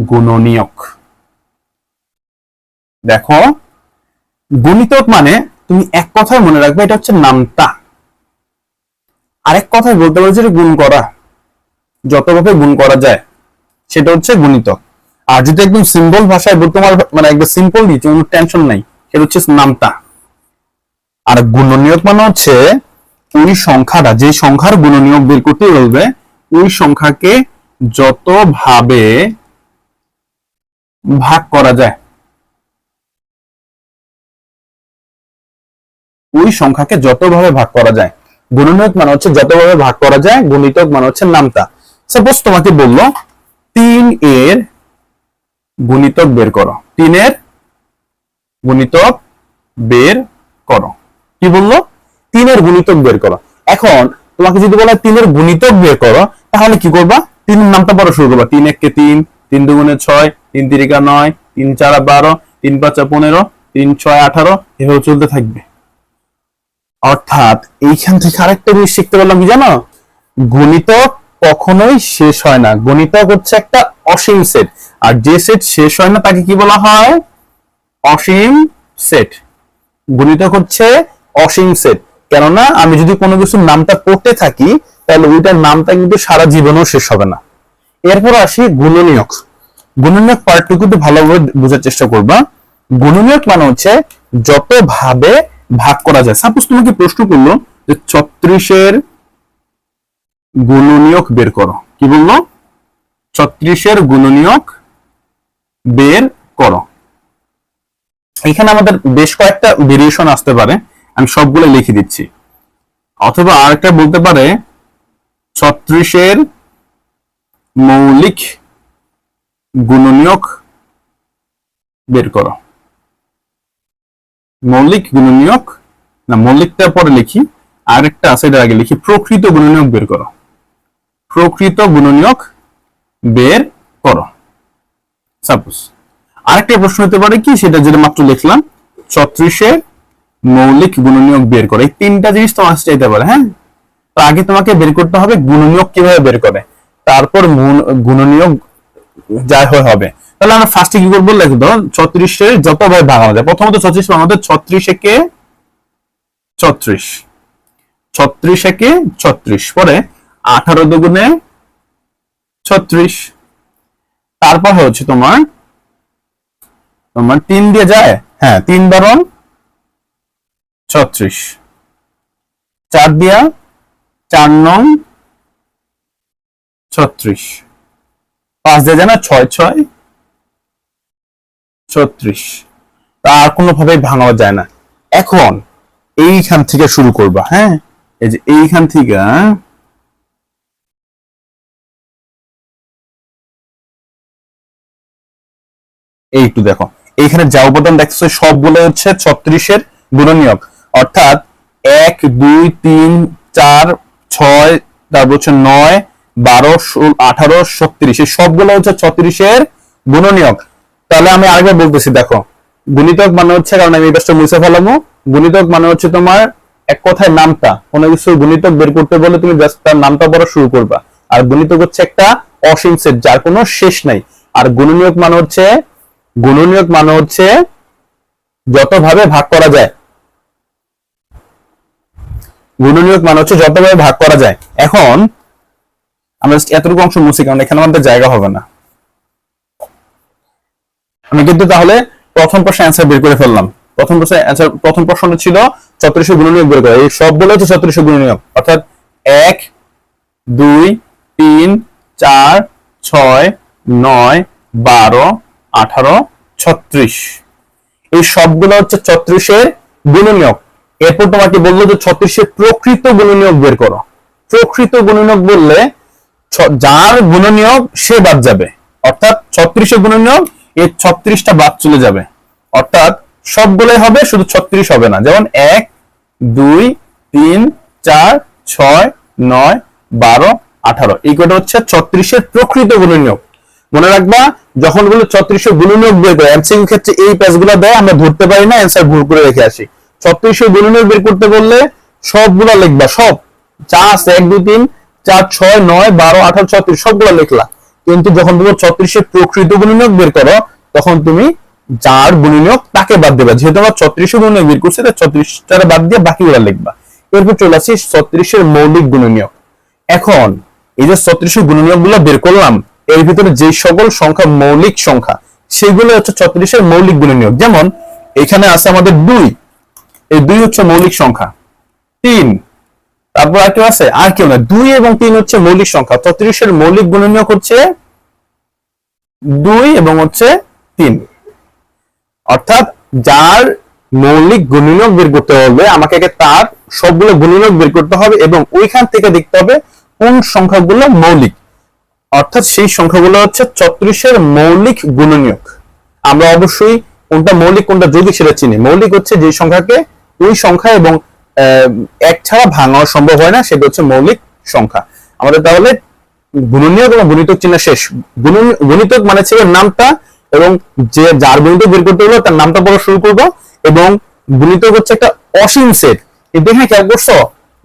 গুণনীয়ক। দেখো, গুণিতক মানে তুমি এক কথায় মনে রাখবে এটা হচ্ছে নামতা, আরেক কথায় বলতে পারো যে গুণ করা, যতভাবে গুণ করা যায় সেটা হচ্ছে গুণিতক। আর যদি একদম সিম্পল ভাষায় তোমার মানে একদম সিম্পল দিই, কোনো টেনশন নাই, সেটা হচ্ছে নামতা। আর গুণনীয়ক মানে হচ্ছে ওই সংখ্যাটা, যে সংখ্যার গুণনীয়ক বের করতে বলবে ওই সংখ্যাকে যতভাবে ভাগ করা যায়, ওই সংখ্যাকে যতভাবে ভাগ করা যায়। গুণনীয়ক মানে হচ্ছে যতভাবে ভাগ করা যায়, গুণিতক মানে হচ্ছে নামতা। সাপোজ তোমাকে বললো 3 এর গুণিতক বের করো, 3 এর গুণিতক বের করো। কি বললো? 3 এর গুণিতক বের করো। এখন তোমাকে যদি বলা 3 এর গুণিতক বের করো, তাহলে কি করবা? 3 এর নামটা পড়া শুরু করবা। 3 1 কে 3, 3 2 6, 3 3 9, 3 4 12, 3 5 15, 3 6 18, এভাবে চলতে থাকবে। অর্থাৎ এইখান থেকে আরেকটা জিনিস শিখতে পারলাম কি জানো? গণিতক কখনোই শেষ হয় না। গণিতক হচ্ছে একটা অসীম সেট, আর যে সেট শেষ হয় না তাকে কি বলা হয়? অসীম সেট। গণিতক হচ্ছে অসীম সেট, কেননা আমি যদি কোনো কিছুর নামটা করতে থাকি তাহলে ওইটার নামটা কিন্তু সারা জীবনেও শেষ হবে না। এরপর আসি গুণনীয়ক। গুণনীয়ক পার্টটুকু একটু ভালোভাবে বোঝার চেষ্টা করবা। গুণনীয়ক মানে হচ্ছে যত ভাবে ভাগ করা যায়। সাপোজ তোমাকে প্রশ্ন করলো যে 36 এর গুণনীয়ক বের করো। কি বললো? 36 এর গুণনীয়ক বের করো। এখানে আমাদের বেশ কয়েকটা ভেরিয়েশন আসতে পারে, আমি সবগুলো লিখে দিচ্ছি। অথবা আরেকটা বলতে পারে 36 এর মৌলিক গুণনীয়ক বের করো। মৌলিক গুণনীয়ক না, মৌলিকটা পরে লিখি, আরেকটা আছে এটার আগে লিখি, প্রকৃত গুণনীয়ক বের করো। প্রকৃত গুণনীয়ক বের করো। সাপোজ আরেকটা প্রশ্ন হতে পারে কি, সেটা যেটা মাত্র লিখলাম, 36 এর মৌলিক গুণনীয়ক বের করো। এই তিনটা জিনিস তোমার কাছে চাইতে পারে। হ্যাঁ, তো আগে তোমাকে বের করতে হবে গুণনীয়ক কিভাবে বের করে, তারপর গুণনীয়ক যাই হবে। তাহলে আমরা ফার্স্টে কি করবো? লিখবো 36 এর যতভাবে ভাঙানো যায়। প্রথমত 36 আমাদের 36 একে 36, 36 একে 36, পরে 18 দুগুণে 36, তারপর হচ্ছে তোমার 3 দিয়ে যায়। হ্যাঁ, 3 বারণ 36, 4 দিয়া 4 নং 36, 5 দিয়ে যায় না 6 6 36। আর কোনোভাবে ভাঙানো যায় না। এখন এইখান থেকে শুরু করবা। হ্যাঁ, এই যে এইখান থেকে এইটু দেখো, এইখানে যা উপাদান দেখছো সবগুলো হচ্ছে 36 এর গুণনীয়ক। অর্থাৎ 1 2 3 4 6 তারপর হচ্ছে 9, 12, 16, 18, 36, এই সবগুলো হচ্ছে 36-এর গুণনীয়ক। তাহলে আমি আরেকবার বলতেছি, দেখো গুণিতক মানে হচ্ছে, কারণ আমি এই পাশটা মুছে ফেলামো, গুণিতক মানে হচ্ছে তোমার এক কথায় নামতা, কোনো কিছুর গুণিতক বের করতে বলে তুমি জাস্ট তার নামটা পড়া শুরু করবা। আর গুণিতক হচ্ছে একটা অসীম সেট যার কোনো শেষ নাই। আর গুণনীয়ক মানে হচ্ছে যতভাবে ভাগ করা যায়, গুণনীয়ক মানে হচ্ছে যতভাবে ভাগ করা যায়। এখন আমরা এতটুকু অংশ মুছি, কারণ এখানে আমাদের জায়গা হবে না। আমি কিন্তু তাহলে প্রথম প্রশ্নের অ্যান্সার বের করে ফেললাম। প্রথম প্রশ্ন ছিল 36 গুণনীয়ক বের করা, এই সবগুলো হচ্ছে 36 গুণনীয়ক, অর্থাৎ 1, 2, 3, 4, 6, 9, 12, 18, 36, এই সবগুলো হচ্ছে 36-এর গুণনীয়ক। এরপর তোমাকে বললো যে 36-এর প্রকৃত গুণনীয়ক বের করো। প্রকৃত গুণনীয়ক বললে যার গুণনীয়ক সে বাদ যাবে, অর্থাৎ 36-এর গুণনীয়ক এই 36টা বাদ চলে যাবে, অর্থাৎ সবগুলোই হবে, শুধু 36 হবে না। যেমন 1, 2, 3, 4, 6, 9, 12, 18, এই কটা হচ্ছে 36-এর প্রকৃত গুণনীয়ক। মনে রাখবা, যখন বলে 36-এর গুণনীয়ক বের করে, এমসিকিউ ক্ষেত্রে এই পেজগুলো দেয়, আমরা ধরতে পারি না, অ্যান্সার ভুল করে রেখে আসি। 36-এর গুণনীয়ক বের করতে বললে সবগুলো লিখবা, সব যা আছে 1, 2, 3, 4, 6, 9, 12, 18, 36 সবগুলো লিখলা। কিন্তু যখন তুমি 36-এর প্রকৃত গুণনীয়ক বের করো, তখন তুমি যার গুণনীয়ক তাকে বাদ দেবা। যেহেতু আমরা 36-এর গুণনীয়ক বের করছি, তাই 36টারে বাদ দিয়ে বাকিগুলো লিখবা। এরপর চলে আসি 36-এর মৌলিক গুণনীয়ক। এখন এই যে 36-এর গুণনীয়ক গুলো বের করলাম, এর ভিতরে যে সকল সংখ্যা মৌলিক সংখ্যা, সেগুলো হচ্ছে 36-এর মৌলিক গুণনীয়ক। যেমন এখানে আছে আমাদের 2, এই 2 হচ্ছে মৌলিক সংখ্যা। 3, তারপর আর কেউ আছে? আর কেউ না। 2 এবং 3 হচ্ছে মৌলিক সংখ্যা। 36-এর মৌলিক গুণনীয়ক হচ্ছে 2 এবং হচ্ছে 3, অর্থাৎ যার মৌলিক গুণনীয়ক বের করতে হবে, আমাকে তার সবগুলো গুণনীয়ক বের করতে হবে এবং ওইখান থেকে দেখতে হবে কোন সংখ্যাগুলো মৌলিক, অর্থাৎ সেই সংখ্যাগুলো হচ্ছে 36-এর মৌলিক গুণনীয়ক। আমরা অবশ্যই কোনটা মৌলিক কোনটা যৌগিক সেটা চিনি। মৌলিক হচ্ছে যে সংখ্যাকে ওই সংখ্যা এবং এক ছাড়া ভাঙানো সম্ভব হয় না, সেটা হচ্ছে মৌলিক সংখ্যা। আমাদের তাহলে গুণনীয়ক এবং গুণিতক চিহ্ন শেষ। গুণিতক মানে ছিল নামটা, এবং যে যার গুণিতক বের করতে হলো তার নামটা পড়া শুরু করবো। এবং গুণিতক হচ্ছে একটা অসীম সেট, কিন্তু এখানে খেয়াল করছো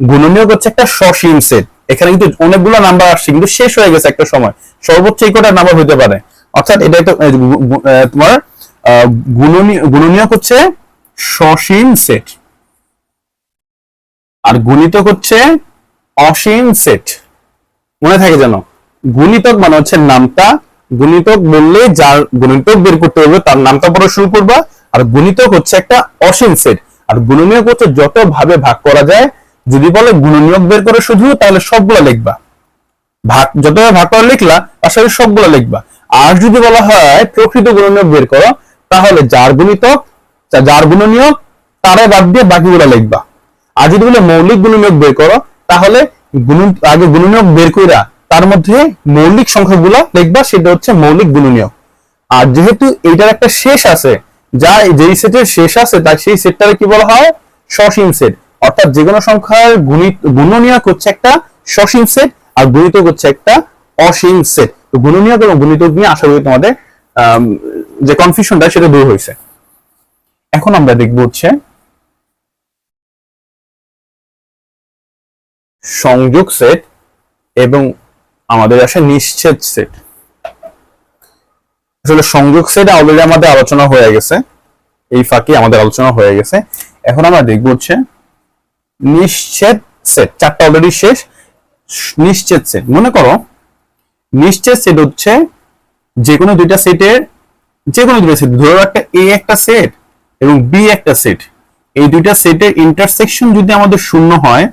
গুণনীয়ক হচ্ছে একটা সসীম সেট। এখানে কিন্তু অনেকগুলো নাম্বার আসছে, কিন্তু শেষ হয়ে গেছে একটা সময়, সর্বোচ্চ এই কটা নাম্বার হতে পারে। অর্থাৎ এটা একটা তোমার গুণনীয়ক হচ্ছে সসীম সেট, আর গুণিতক হচ্ছে অসীম সেট। মনে থাকে যেন, গুণিতক মানে হচ্ছে নামটা, গুণিতক বললে যার গুণিতক বের করতে হবে তার নামটা পড়া শুরু করবা। আর গুণিতক হচ্ছে একটা অসীম সেট, আর গুণনীয়ক হচ্ছে যত ভাবে ভাগ করা যায়। যদি বলে গুণনীয়ক বের করে শুধু, তাহলে সবগুলো লিখবা, যতভাবে ভাগ করে লিখলা আসলে সবগুলো লিখবা। আর যদি বলা হয় প্রকৃত গুণনীয়ক বের করো, তাহলে যার গুণনীয়ক তারা বাদ দিয়ে বাকিগুলো লিখবা। আর যদি বলে মৌলিক গুণনীয়ক বের করো, তাহলে আগে গুণনীয়ক বের কইরা তার মধ্যে মৌলিক সংখ্যাগুলো লিখবা, সেটা হচ্ছে মৌলিক গুণনীয়ক। আর যেহেতু এইটার একটা শেষ আছে, যা যেই সেটের শেষ আছে তার সেই সেটটাকে কি বলা হয়? সসীম সেট। অর্থাৎ যে কোনো সংখ্যার গুণনীয়ক হচ্ছে একটা সসীম সেট, আর গুণিতক হচ্ছে একটা অসীম সেট। তো গুণনীয়ক এবং গুণিতক নিয়ে আশা করি তোমাদের যে কনফিউশনটা সেটা দূর হয়েছে। এখন আমরা দেখব হচ্ছে সংযোগ সেট এবং আমাদের আসে নিশ্চিত সেট। আসলে সংযোগ সেট অলরেডি আমাদের আলোচনা হয়ে গেছে, এই ফাঁকে আমাদের আলোচনা হয়ে গেছে। এখন আমরা দেখব হচ্ছে নিশ্চিত সেট। চারটা অলরেডি শেষ। নিশ্চিত সেট, মনে করো নিশ্চিত সেট হচ্ছে যে কোনো দুইটা সেটের ধরো একটা এ একটা সেট এবং বি একটা সেট, এই দুইটা সেটের ইন্টারসেকশন যদি আমাদের শূন্য হয়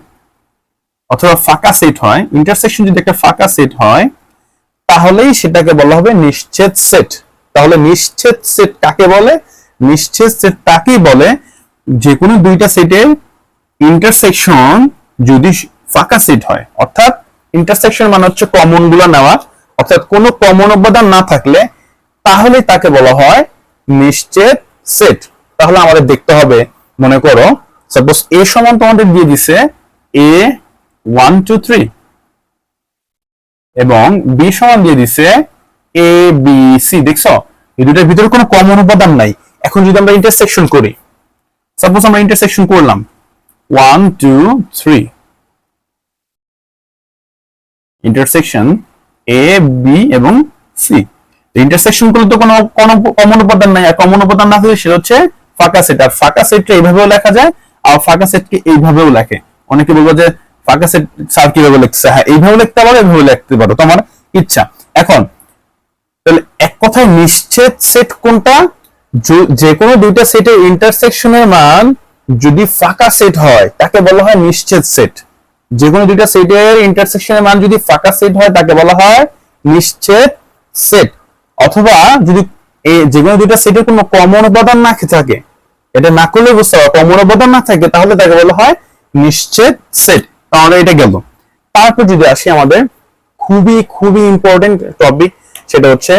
অথবা ফাঁকা সেট হয়, ইন্টারসেকশন যদি একটা ফাঁকা সেট হয়, তাহলেই সেটাকে বলা হবে নিশ্চিত সেট। তাহলে নিশ্চিত সেট কাকে বলে? নিশ্চিত সেট তাকেই বলে যে কোনো দুইটা সেটের ইন্টারসেকশন যদি ফাঁকা সেট হয়, অর্থাৎ ইন্টারসেকশন মানে হচ্ছে কমন গুলো নেওয়া, অর্থাৎ কোনো কমন উপাদান না থাকলে তাহলে তাকে বলা হয় নিশ্চিত সেট। তাহলে আমাদের দেখতে হবে, মনে করো সাপোজ এ সমান তোমাদের দিয়ে দিছে a 1 2 3, এবং বি সমান দিয়ে দিছে এ বি সি। দেখছো এই দুটার ভিতরে কোনো কমন উপাদান নাই। এখন যদি আমরা ইন্টারসেকশন করি, সাপোজ আমরা ইন্টারসেকশন করলাম 1 2 3, ইন্টারসেকশন এ বি এবং সি। ইন্টারসেকশন করলে তো কোনো কমন উপাদান নাই, আর কমন উপাদান না থাকলে সেটা হচ্ছে ফাঁকা সেট। আর ফাঁকা সেটটা এইভাবেও লেখা যায়, আর ফাঁকা সেটকে এইভাবেও লেখে। অনেকে বলবো যে ফাঁকা সেট স্যার কিভাবে লিখছে, হ্যাঁ এইভাবে লিখতে পারো, এইভাবে লিখতে পারো, তোমার ইচ্ছা। এখন তাহলে এক কথায় নিশ্চিত সেট কোনটা? যে কোনো দুইটা সেটের ইন্টারসেকশনের মান যদি ফাঁকা সেট হয় তাকে বলা হয় নিশ্চিত সেট। যে কোনো দুইটা সেটের ইন্টারসেকশনের মান যদি ফাঁকা সেট হয় তাকে বলা হয় নিশ্চিত সেট। অথবা যদি যে কোনো দুইটা সেটের কোনো কমন উপাদান না থাকে, এটা না করলে বুঝতে পারো, কমন উপাদান না থাকে তাহলে তাকে বলা হয় নিশ্চিত সেট। তাহলে এটা গেল। তারপর যদি আসি আমাদের খুবই খুবই ইম্পর্টেন্ট টপিক, সেটা হচ্ছে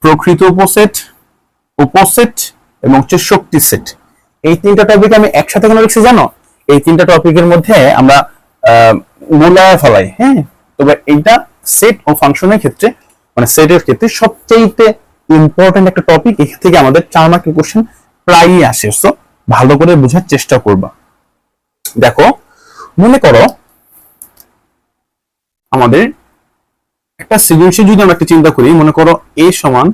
প্রকৃত উপসেট, উপসেট এবং হচ্ছে শক্তি সেট। এই তিনটা টপিক আমি একসাথে কেন লিখছি জানো? এই তিনটা টপিকের মধ্যে আমরা মূল্যায় ফেলাই। হ্যাঁ, তবে এইটা সেট ও ফাংশনের ক্ষেত্রে, মানে সেটের ক্ষেত্রে সবচেয়ে ইম্পর্টেন্ট একটা টপিক। এখান থেকে আমাদের 4 মার্কের কোশ্চেন প্রায়ই আসে। সো ভালো করে বোঝার চেষ্টা করবা। দেখো, মনে করো আমাদের একটা সৃজনশীল যদি আমরা একটা চিন্তা করি, মনে করো এ সমান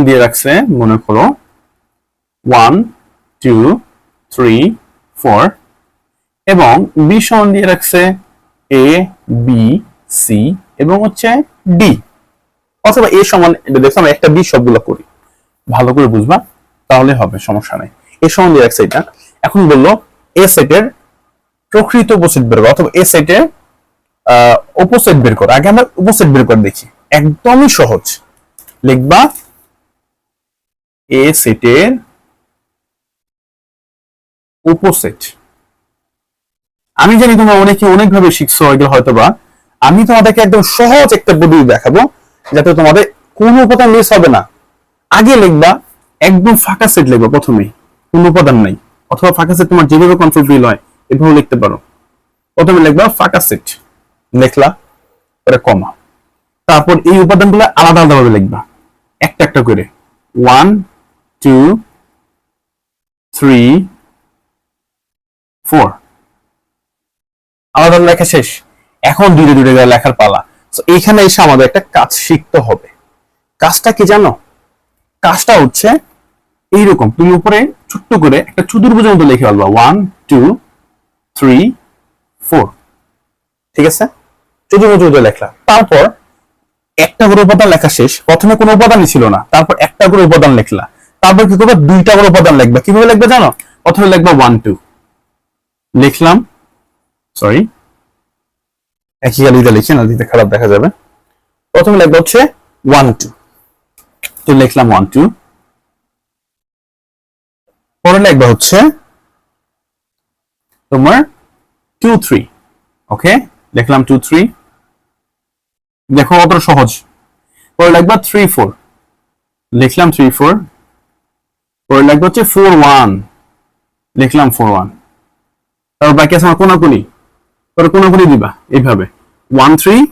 দিয়ে রাখছে, মনে করো 1 2 3 4, এবং বি সমান দিয়ে রাখছে এ বি সি এবং হচ্ছে ডি। অথবা এ সমান, এটা দেখো আমরা একটা বি সবগুলো করি, ভালো করে বুঝবা তাহলে হবে, সমস্যা নাই। এ সমান দিয়ে রাখছে এটা। এখন বললো এ সেটের প্রকৃত উপসেট বের করো, অথবা এ সেটের উপসেট বের করো। আগে আমরা উপসেট বের করে দেখি, একদমই সহজ। লিখবা এ সেটের উপসেট। আমি জানি তোমরা অনেকে অনেকভাবে শিখছো এগুলো হয়তোবা, আমি তোমাদেরকে একদম সহজ একটা পদ্ধতি দেখাবো যাতে তোমাদের কোনো উপাদান মিস হবে না। আগে লিখবা একদম ফাঁকা সেট লিখবা প্রথমেই, কোনো উপাদান নাই। অথবা ফাঁকা সেট তোমার যেভাবে কন্ট্রোল ফিল হয় এভাবে লিখতে পারো। প্রথমে লিখবা ফাঁকা সেট, লিখলা, পরে কমা, তারপর এই উপাদানগুলো আলাদা আলাদা ভাবে লিখবা একটা একটা করে, 1 2 3 4, আলাদা লেখা শেষ। এখন দুইটা দুইটা করে লেখার পালা। এইখানে এসে আমাদের একটা কাজ শিখতে হবে। কাজটা কি জানো? কাজটা হচ্ছে এইরকম, তুমি উপরে ছোট্ট করে একটা চতুর্ভুজের মতো লিখে ফেলবা 1 2 3 4, ঠিক আছে? চতুর্ভুজ লেখলা। তারপর একটা করে উপাদান লেখা শেষ। প্রথমে কোনো উপাদানই ছিল না, তারপর একটা করে উপাদান লিখলা। তারপর কি করবে? দুইটা করে উপাদান লিখবা। কিভাবে লিখবে জানো? প্রথমে লিখবা 1 2, লিখলাম, সরি একই গালিতে লিখি না, দিতে খারাপ দেখা যাবে। প্রথমে লিখবা হচ্ছে 1 2, তো লিখলাম 1 2। পরে লিখবা হচ্ছে তোমার 2 3, ওকে, লিখলাম 2 3। দেখো কত সহজ। পরে লিখবা 3 4, লিখলাম 3 4। পরে লিখবা হচ্ছে 4 1, লিখলাম 4 1। তারপর বাকি আছে আমার কোনাকুনি, পরে কোনাকুনি দিবা এইভাবে 1 3,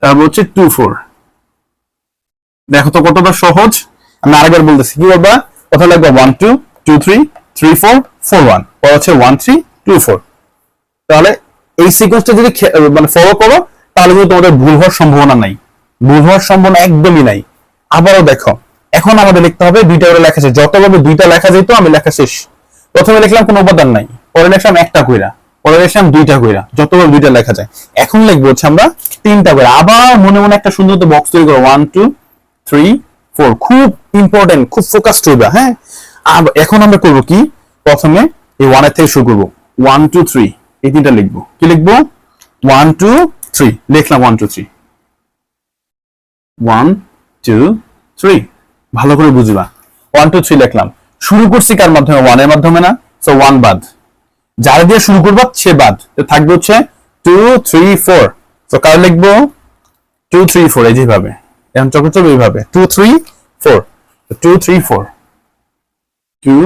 তারপর হচ্ছে 2 4। দেখো তো কতটা সহজ। আমি আরেকবার বলতেছি, কি বলবা? প্রথমে লিখবা 1 2 2 3 3 4 4 1, পরে হচ্ছে 1 3 2 4। তাহলে এই সিকোয়েন্সটা যদি মানে ফলো করো তাহলে কিন্তু তোমাদের ভুল হওয়ার সম্ভাবনা নাই, ভুল হওয়ার সম্ভাবনা একদমই নাই। আবারও দেখো, এখন আমাদের লিখতে হবে দুইটা করে লেখা শেষ। যতভাবে দুইটা লেখা যেত আমি লেখা শেষ। প্রথমে লিখলাম কোনো উপাদান নাই, পরে লিখলাম একটা কইরা, পরে লিখলাম দুইটা কইরা, যতভাবে দুইটা লেখা যায়। এখন লিখবো হচ্ছে আমরা তিনটা করে। আবার মনে মনে একটা সুন্দর বক্স তৈরি করো, 1 2 3 4। খুব ইম্পর্টেন্ট, খুব ফোকাসড হইবা। হ্যাঁ, এখন আমরা করবো কি? প্রথমে এই 1 এর থেকে শুরু করবো, 1 2 3, এই তিনটা লিখবো। কি লিখবো? 1 2 3, লিখলাম 1 2 3, 1 2 3। ভালো করে বুঝবা, 1 2 3 লিখলাম। শুরু করছি কার মাধ্যমে? 1 এর মাধ্যমে না, সো 1 বাদ। যারা দিয়ে শুরু করবা সে বাদ, তো থাকবে হচ্ছে 2 3 4। তো কার লিখবো? 2 3 4, এই যেভাবে, এখন চক্র এইভাবে 2 3 4, 2 3 4, 2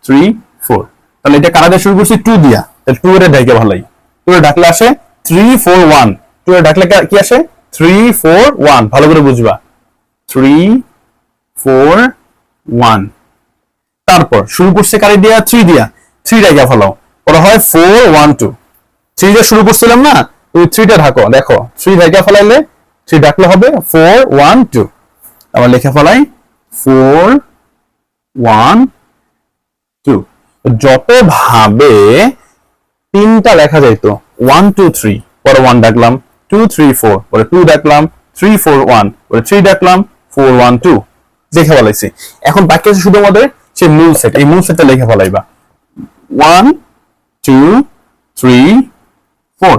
3 4। তাহলে এটা কারা দিয়ে শুরু করছি? 2 দিয়া। তাহলে 2 এর ঢাকে ভালাই, 2 এর ঢাকলে আসে 3 4 1, 2 এর ঢাকলে কি আসে 3 4 1, ভালো করে বুঝবা 3 4 1। তারপর শুরু করছে কারি দিয়া 3 দিয়া, 3 ঢাকা ফেলাও, ওরা হয় 4 1 2, 3 দিয়ে শুরু করছিলাম না, তুমি 3 টা ঢাকো, দেখো 3 ঢাকা ফেলাইলে 3 ঢাকলে হবে 4 1 2, আবার লিখে ফেলাই 4 1 2। যত ভাবে তিনটা লেখা যাইতো 1 2 3, পরে 1 ডাকলাম, 2 3 4, পরে 2 ডাকলাম, 3 4 1, পরে 3 ডাকলাম, 4 1 2 দেখে ফেলাইছি। এখন বাকি আছে শুধু আমাদের সেই মূল সেট, এই মূল সেটটা লিখে ফেলাইবা 1 2 3 4।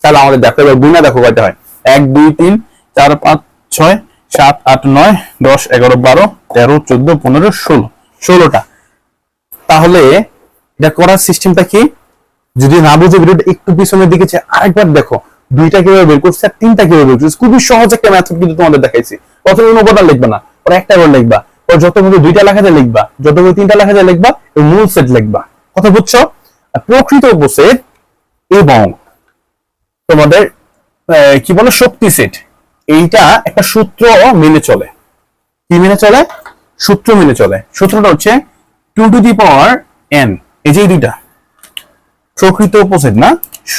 তাহলে আমাদের দেখো এবার গুণা দেখো কয়টা হয়, 1 2 3 4 5 6 7 8 9 10 11 12 13 14 15 16, 16টা। তাহলে এটা করার সিস্টেমটা কি, যদি না বুঝে ভিডিওটা একটু পিছনের দিকে আরেকবার দেখো, 2টা কিভাবে বের করছে আর 3টা কিভাবে বের করছে, খুবই সহজ একটা মেথড কিন্তু তোমাদের দেখাইছি। প্রথমে অনুপাতটা লিখবা না, পরে একটা করে লিখবা, পরে যতগুলো 2টা লেখা যায় লিখবা, যতগুলো 3টা লেখা যায় লিখবা, এবং মূল সেট লিখবা। কথা বুঝছো? প্রকৃত উপসেট এবং তোমাদের কি বলে শক্তি সেট, এইটা একটা সূত্র মেনে চলে। কি মেনে চলে? সূত্র মেনে চলে। সূত্রটা হচ্ছে 2 টু দি পাওয়ার n, এই যে দুইটা প্রকৃত উপসেট না,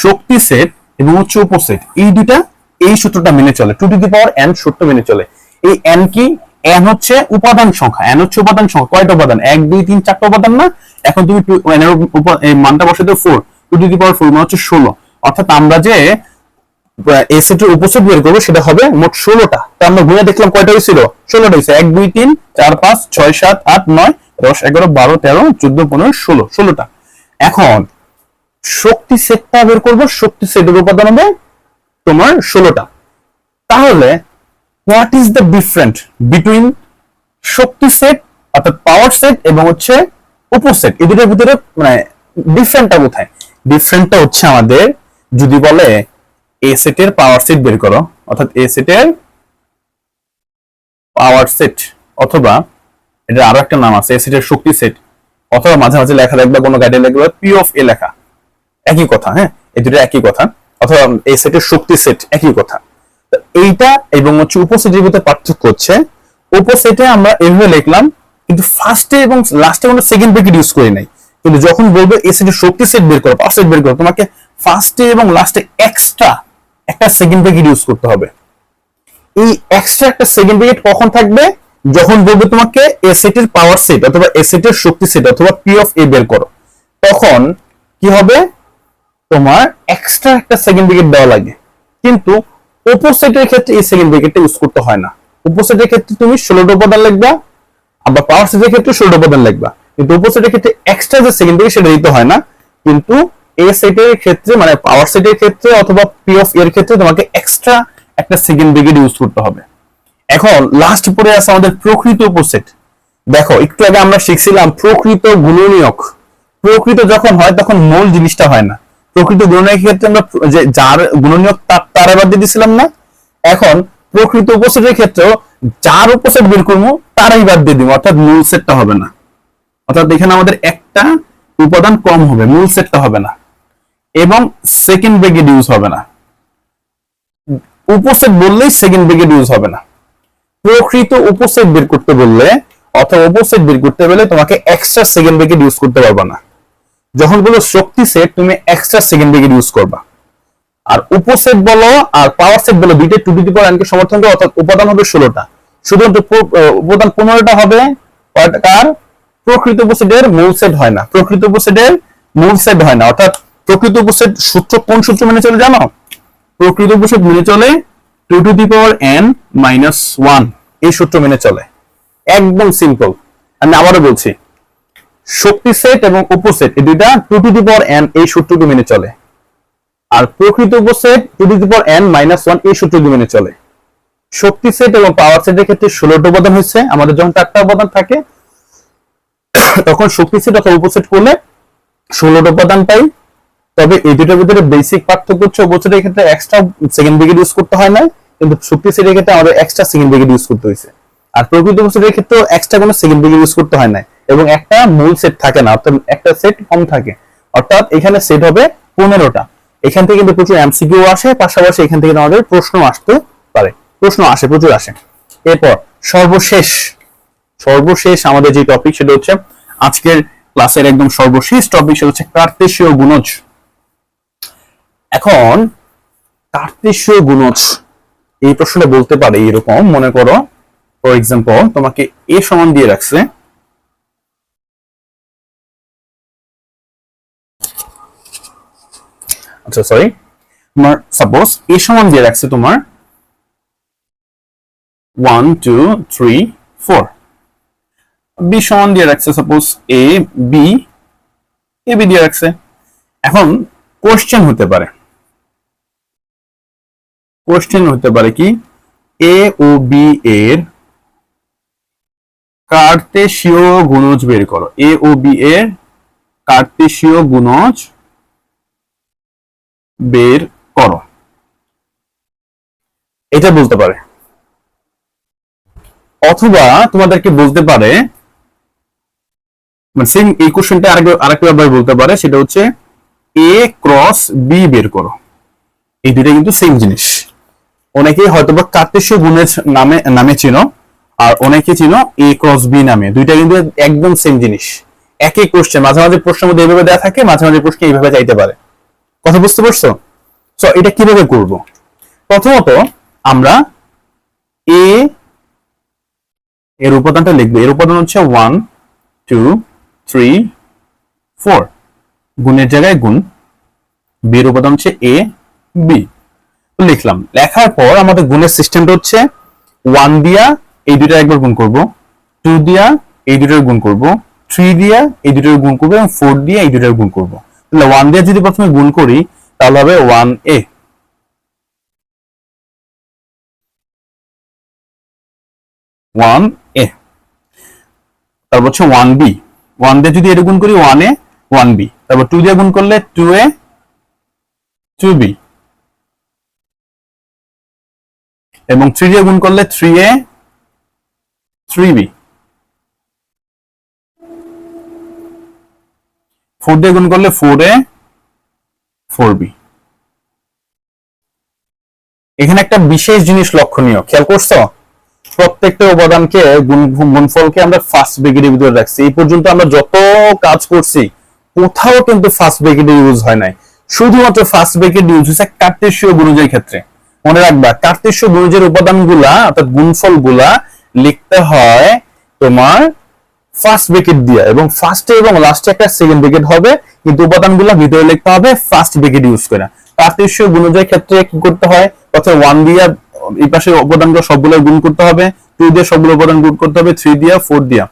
শক্তি সেট এবং হচ্ছে উপসেট, এই দুইটা এই সূত্রটা মেনে চলে, 2 টু দি পাওয়ার n সূত্র মেনে চলে। এই n কি? n হচ্ছে উপাদান সংখ্যা, n হচ্ছে উপাদান সংখ্যা। কয়টা উপাদান? 1 2 3 4টা উপাদান না? এখন তুমি n এর মানটা বসাই দাও 4, 2 টু দি পাওয়ার 4 মানে হচ্ছে 16। অর্থাৎ আমরা যে এই সেটের উপসেট বের করবো সেটা হবে মোট 16টা। তো আমরা গুণে দেখলাম কয়টা হয়েছিল, 16টা হয়েছে। 1 2 3 4 5 6 7 8 9 10 11 12 13 14 15 16, 16টা। এখন শক্তি সেটটা বের করবো, শক্তি সেটের উপাদান হবে তোমার 16টা। তাহলে what is the different between Shakti set অর্থাৎ পাওয়ার সেট এবং হচ্ছে উপসেট, এই দুটোর ভিতরে মানে ডিফারেন্টটা কোথায়? ডিফারেন্টটা হচ্ছে আমাদের যদি বলে এ সেটের পাওয়ার সেট বের করো, অর্থাৎ এ সেটের পাওয়ার সেট, অথবা এটা আরো একটা নাম আছে এ সেটের শক্তি সেট, অথবা মাঝে মাঝে লেখা দেখবা কোনো গাইডে লিখবে পি অফ এ লেখা, একই কথা। হ্যাঁ, এই দুটো একই কথা, অথবা এ সেটের শক্তি সেট একই কথা। এইটা এবং হচ্ছে উপসেটের ভিতরে পার্থক্য হচ্ছে, উপসেটে আমরা এভাবে লিখলাম কিন্তু ফার্স্টে এবং লাস্টে কোনো সেকেন্ড ব্র্যাকেট ইউজ করি নাই। কিন্তু যখন বলবে এ সেটের শক্তি সেট বের করো, পাওয়ার সেট বের করো, তোমাকে ফার্স্টে এবং লাস্টে এক্সট্রা একটা সেকেন্ড ব্র্যাকেট ইউজ করতে হবে। এই এক্সট্রা একটা সেকেন্ড ব্র্যাকেট কখন থাকবে? যখন বলবে তোমাকে এ সেটের পাওয়ার সেট অথবা এ সেটের শক্তি সেট অথবা পি অফ এ বের করো, তখন কি হবে? তোমার এক্সট্রা একটা সেকেন্ড ব্র্যাকেট দেওয়া লাগে। কিন্তু উপসেটের ক্ষেত্রে এই সেকেন্ড ব্র্যাকেটটা ইউজ করতে হয় না। উপসেটের ক্ষেত্রে তুমি 16টা উপাদান লিখবা, আবার পাওয়ার সেটের ক্ষেত্রে 16টা উপাদান লিখবা, কিন্তু উপসেটের ক্ষেত্রে এক্সট্রা যে সেকেন্ড ব্র্যাকেট সেটা দিতে হয় না। কিন্তু এ সেটের ক্ষেত্রে মানে পাওয়ার সেটের ক্ষেত্রে অথবা পি অফ এর ক্ষেত্রে তোমাকে এক্সট্রা একটা সেকেন্ড ব্র্যাকেট ইউজ করতে হবে। এখন লাস্ট পরে আছে আমাদের প্রকৃত উপসেট। দেখো একটু আগে আমরা শিখছিলাম প্রকৃত গুণনীয়ক। প্রকৃত যখন হয় তখন মূল জিনিসটা হয় না। প্রকৃত গুণনীয়কের ক্ষেত্রে আমরা যে যার গুণনীয়ক তার আবার দিয়ে দিছিলাম না, এখন প্রকৃত উপসেটের ক্ষেত্রেও যার উপসেট বের করবো তারাই বাদ দিয়ে দিব, অর্থাৎ মূল সেটটা হবে না। অর্থাৎ এখানে আমাদের একটা উপাদান কম হবে, মূল সেটটা হবে না, এবং সেকেন্ড ব্র্যাকেট ইউজ হবে না। উপসেট বললেই সেকেন্ড ব্র্যাকেট ইউজ হবে না। প্রকৃত উপসেট বের করতে বললে অথবা উপসেট বের করতে বলে তোমাকে এক্সট্রা সেকেন্ড ব্র্যাকেট ইউজ করতে পারবা না। যখন বলো শক্তি সেট তুমি এক্সট্রা সেকেন্ড ব্র্যাকেট ইউজ করবা। আর উপসেট বলো আর পাওয়ার সেট বলো দুইটা 2 টু দি পাওয়ার n কে সমর্থন করে, অর্থাৎ উপাদান হবে 16টা, শুধুমাত্র উপাদান 15টা হবে। কার? প্রকৃত উপসেটের মূল সেট হয় না, প্রকৃত উপসেটের মূল সেট হয় না। অর্থাৎ প্রকৃত উপসেট সূত্র কোন সূত্র মেনে চলে জানো? প্রকৃত উপসেট মেনে চলে 2 to the power n minus 1, এই সূত্র মেনে চলে। একদম সিম্পল। আমি আবারও বলছি, শক্তি সেট এবং উপসেট এই দুইটা 2 টু দি পাওয়ার n এই সূত্রটি মেনে চলে, আর প্রকৃত উপসেট 2 to the power n minus 1 এই সূত্রটি মেনে চলে। শক্তি সেট এবং পাওয়ার সেটের ক্ষেত্রে 16টা উপাদান হয়েছে, আমাদের যখন 4টা উপাদান থাকে তখন শক্তি সেট অথবা উপসেট করলে 16টা উপাদান পাই। তবে এই দুটোর ভিতরে বেসিক পার্থক্য হচ্ছে উপসেটের ক্ষেত্রে এক্সট্রা সেকেন্ড ব্র্যাকেট ইউজ করতে হয় না, কিন্তু শক্তি সেটের ক্ষেত্রে আমাদের এক্সট্রা সেকেন্ড ব্র্যাকেট ইউজ করতে হয়েছে। আর প্রকৃত উপসেটের ক্ষেত্রে এক্সট্রা কোনো সেকেন্ড ব্র্যাকেট ইউজ করতে হয় না, এবং একটা মূল সেট থাকে না, অর্থাৎ একটা সেট কম থাকে। অর্থাৎ এখানে সেট হবে 15টা। এখান থেকে কিন্তু প্রচুর এমসিকিউ আসে, পাশাপাশি এখান থেকে আমাদের প্রশ্ন আসতে পারে, প্রশ্ন আসে, প্রচুর আসে। এরপর সর্বশেষ আমাদের যে টপিক সেটা হচ্ছে আজকের ক্লাসের একদম সর্বশেষ টপিক, সেটা হচ্ছে কার্তেশীয় গুণজ। এখন কার্তেশীয় গুণজ এই প্রশ্নটা বলতে পারে এরকম, মনে করো ফর এক্সাম্পল তোমাকে এ সমান দিয়ে রাখছে, আচ্ছা সরি, তোমার সাপোজ এ সমান দিয়ে রাখছে তোমার 1 2 3 4, বি সমান দিয়ে রাখছে সাপোজ এ বি দিয়ে রাখছে। এখন কোশ্চেন হতে পারে কি এ ও বি এর কার্তেশীয় গুণজ বের করো, এ ও বি এর কার্তেশীয় গুণজ বের করো, এটা বলতে পারে। অথবা তোমাদেরকে বলতে পারে, মানে সেম এই কোশ্চেনটা আরেকবার বলতে পারে, সেটা হচ্ছে এ ক্রস বি বের করো। এই দুইটা কিন্তু সেম জিনিস। অনেকেই হয়তোবা কার্তেশীয় গুণজ নামে চিনো, আর অনেকে চিনো এ ক্রস বি নামে। দুইটা কিন্তু একদম সেম জিনিস, একই কোশ্চেন। মাঝে মাঝে প্রশ্নের মধ্যে এইভাবে দেওয়া থাকে, মাঝে মাঝে প্রশ্ন এইভাবে চাইতে পারে। কথা বুঝতে পারছো? সো এটা কিভাবে করব? প্রথমত আমরা এ এর উপাদানটা লিখবো। এর উপাদান হচ্ছে 1 2 3 4, গুণের জায়গায় গুণ। বি এর উপাদান হচ্ছে এ বি, লিখলাম। লেখার পর আমাদের গুণের সিস্টেমটা হচ্ছে 1 দিয়া এই দুইটা একবার গুণ করব, 2 দিয়া এই দুইটার গুণ করব, 3 দিয়া এই দুইটার গুণ করব, এবং 4 দিয়া এই দুইটার গুণ করব। তাহলে 1 দিয়ে যদি প্রথমে গুণ করি তাহলে হবে 1a, তারপর হচ্ছে 1b। 1 দিয়ে যদি এটা গুণ করি 1a 1b, তারপর 2 দিয়ে গুণ করলে 2a 2b, এবং 3 দিয়ে গুণ করলে 3a 3b, 4 দিয়ে গুণ করলে 4a 4b। এখানে একটা বিশেষ জিনিস লক্ষণীয়, খেয়াল করছো? প্রত্যেকটা উপাদানকে গুণফলকে আমরা ফার্স্ট ব্র্যাকেটের ভিতরে রাখছি। এই পর্যন্ত আমরা যত কাজ করছি কোথাও কিন্তু ফার্স্ট ব্র্যাকেট ইউজ হয় নাই, শুধুমাত্র ফার্স্ট ব্র্যাকেট ইউজ হয়েছে কার্তেশীয় গুণজের ক্ষেত্রে। মনে রাখবা, কার্তেশীয় গুণজের উপাদানগুলা অর্থাৎ গুণফলগুলা লিখতে হয় তোমার ফার্স্ট ব্র্যাকেট দিয়ে, এবং ফার্স্টে এবং লাস্টে একটা সেকেন্ড ব্র্যাকেট হবে, কিন্তু উপাদানগুলো ভিতরে লিখতে হবে ফার্স্ট ব্র্যাকেট ইউজ করে। কার্তেশীয় গুণজের ক্ষেত্রে কি করতে হয়? প্রথমে 1 দিয়ে এই পাশে উপাদানগুলো সবগুলো গুণ করতে হবে, 2 দিয়ে সবগুলো উপাদান গুণ করতে হবে, 3 দিয়ে 4 দিয়ে।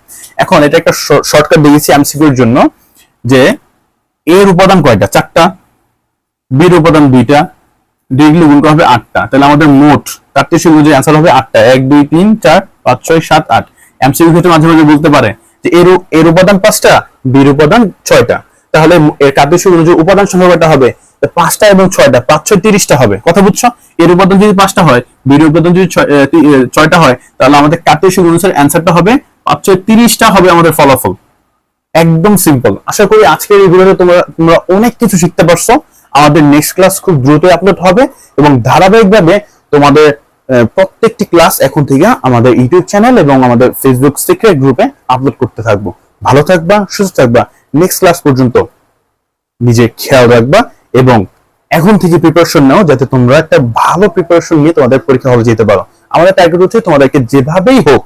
এখন এটা একটা শর্টকাট দিয়েছি এমসিকিউর জন্য, যে এর উপাদান কয়টা? 4টা, বি এর উপাদান 2টা, ডিগ্রি গুণ করা হবে 8টা। তাহলে আমাদের মোট কার্তেশীয় গুণজের অ্যান্সার হবে 8টা। 1 2 3 4 5 6 7 8। এমসিকিউ ক্ষেত্রে মাঝে মাঝে বলতে পারে যে এর উপাদান 5টা, বি এর উপাদান 6টা। তাহলে এর কার্তেশীয় গুণজের উপাদান সংখ্যা কয়টা হবে? 5টা এবং 6টা, 5 6 30টা হবে। কথা বুঝছো? এর উপাদান যদি 5টা হয়, বি এর উপাদান যদি 6টা হয়, তাহলে আমাদের কার্তেশীয় গুণজের অ্যান্সারটা হবে 5 6 30টা হবে আমাদের ফলাফল। একদম সিম্পল। আশা করি আজকের এই ভিডিওতে তোমরা অনেক কিছু শিখতে পারছো। আমাদের নেক্সট ক্লাস খুব দ্রুত আপলোড হবে, এবং ধারাবাহিকভাবে তোমাদের প্রত্যেকটি ক্লাস এখন থেকে আমাদের ইউটিউব চ্যানেল এবং আমাদের ফেসবুক সিক্রেট গ্রুপে আপলোড করতে থাকবো। ভালো থাকবা, সুস্থ থাকবা। নেক্সট ক্লাস পর্যন্ত নিজের খেয়াল রাখবা, এবং এখন থেকে প্রিপারেশন নাও, যাতে তোমরা একটা ভালো প্রিপারেশন নিয়ে তোমাদের পরীক্ষা হলে যেতে পারো। আমাদের টার্গেট হচ্ছে তোমাদেরকে যেভাবেই হোক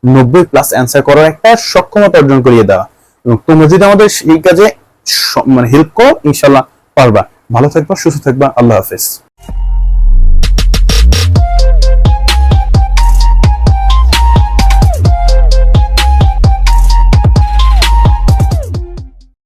90+ অ্যান্সার করার একটা সক্ষমতা অর্জন করিয়ে দেওয়া, এবং তোমরা যদি আমাদের এই কাজে মানে হেল্প করো, ইনশাল্লাহ পারবা। ভালো থাকবা, সুস্থ থাকবা। আল্লাহ হাফেজ।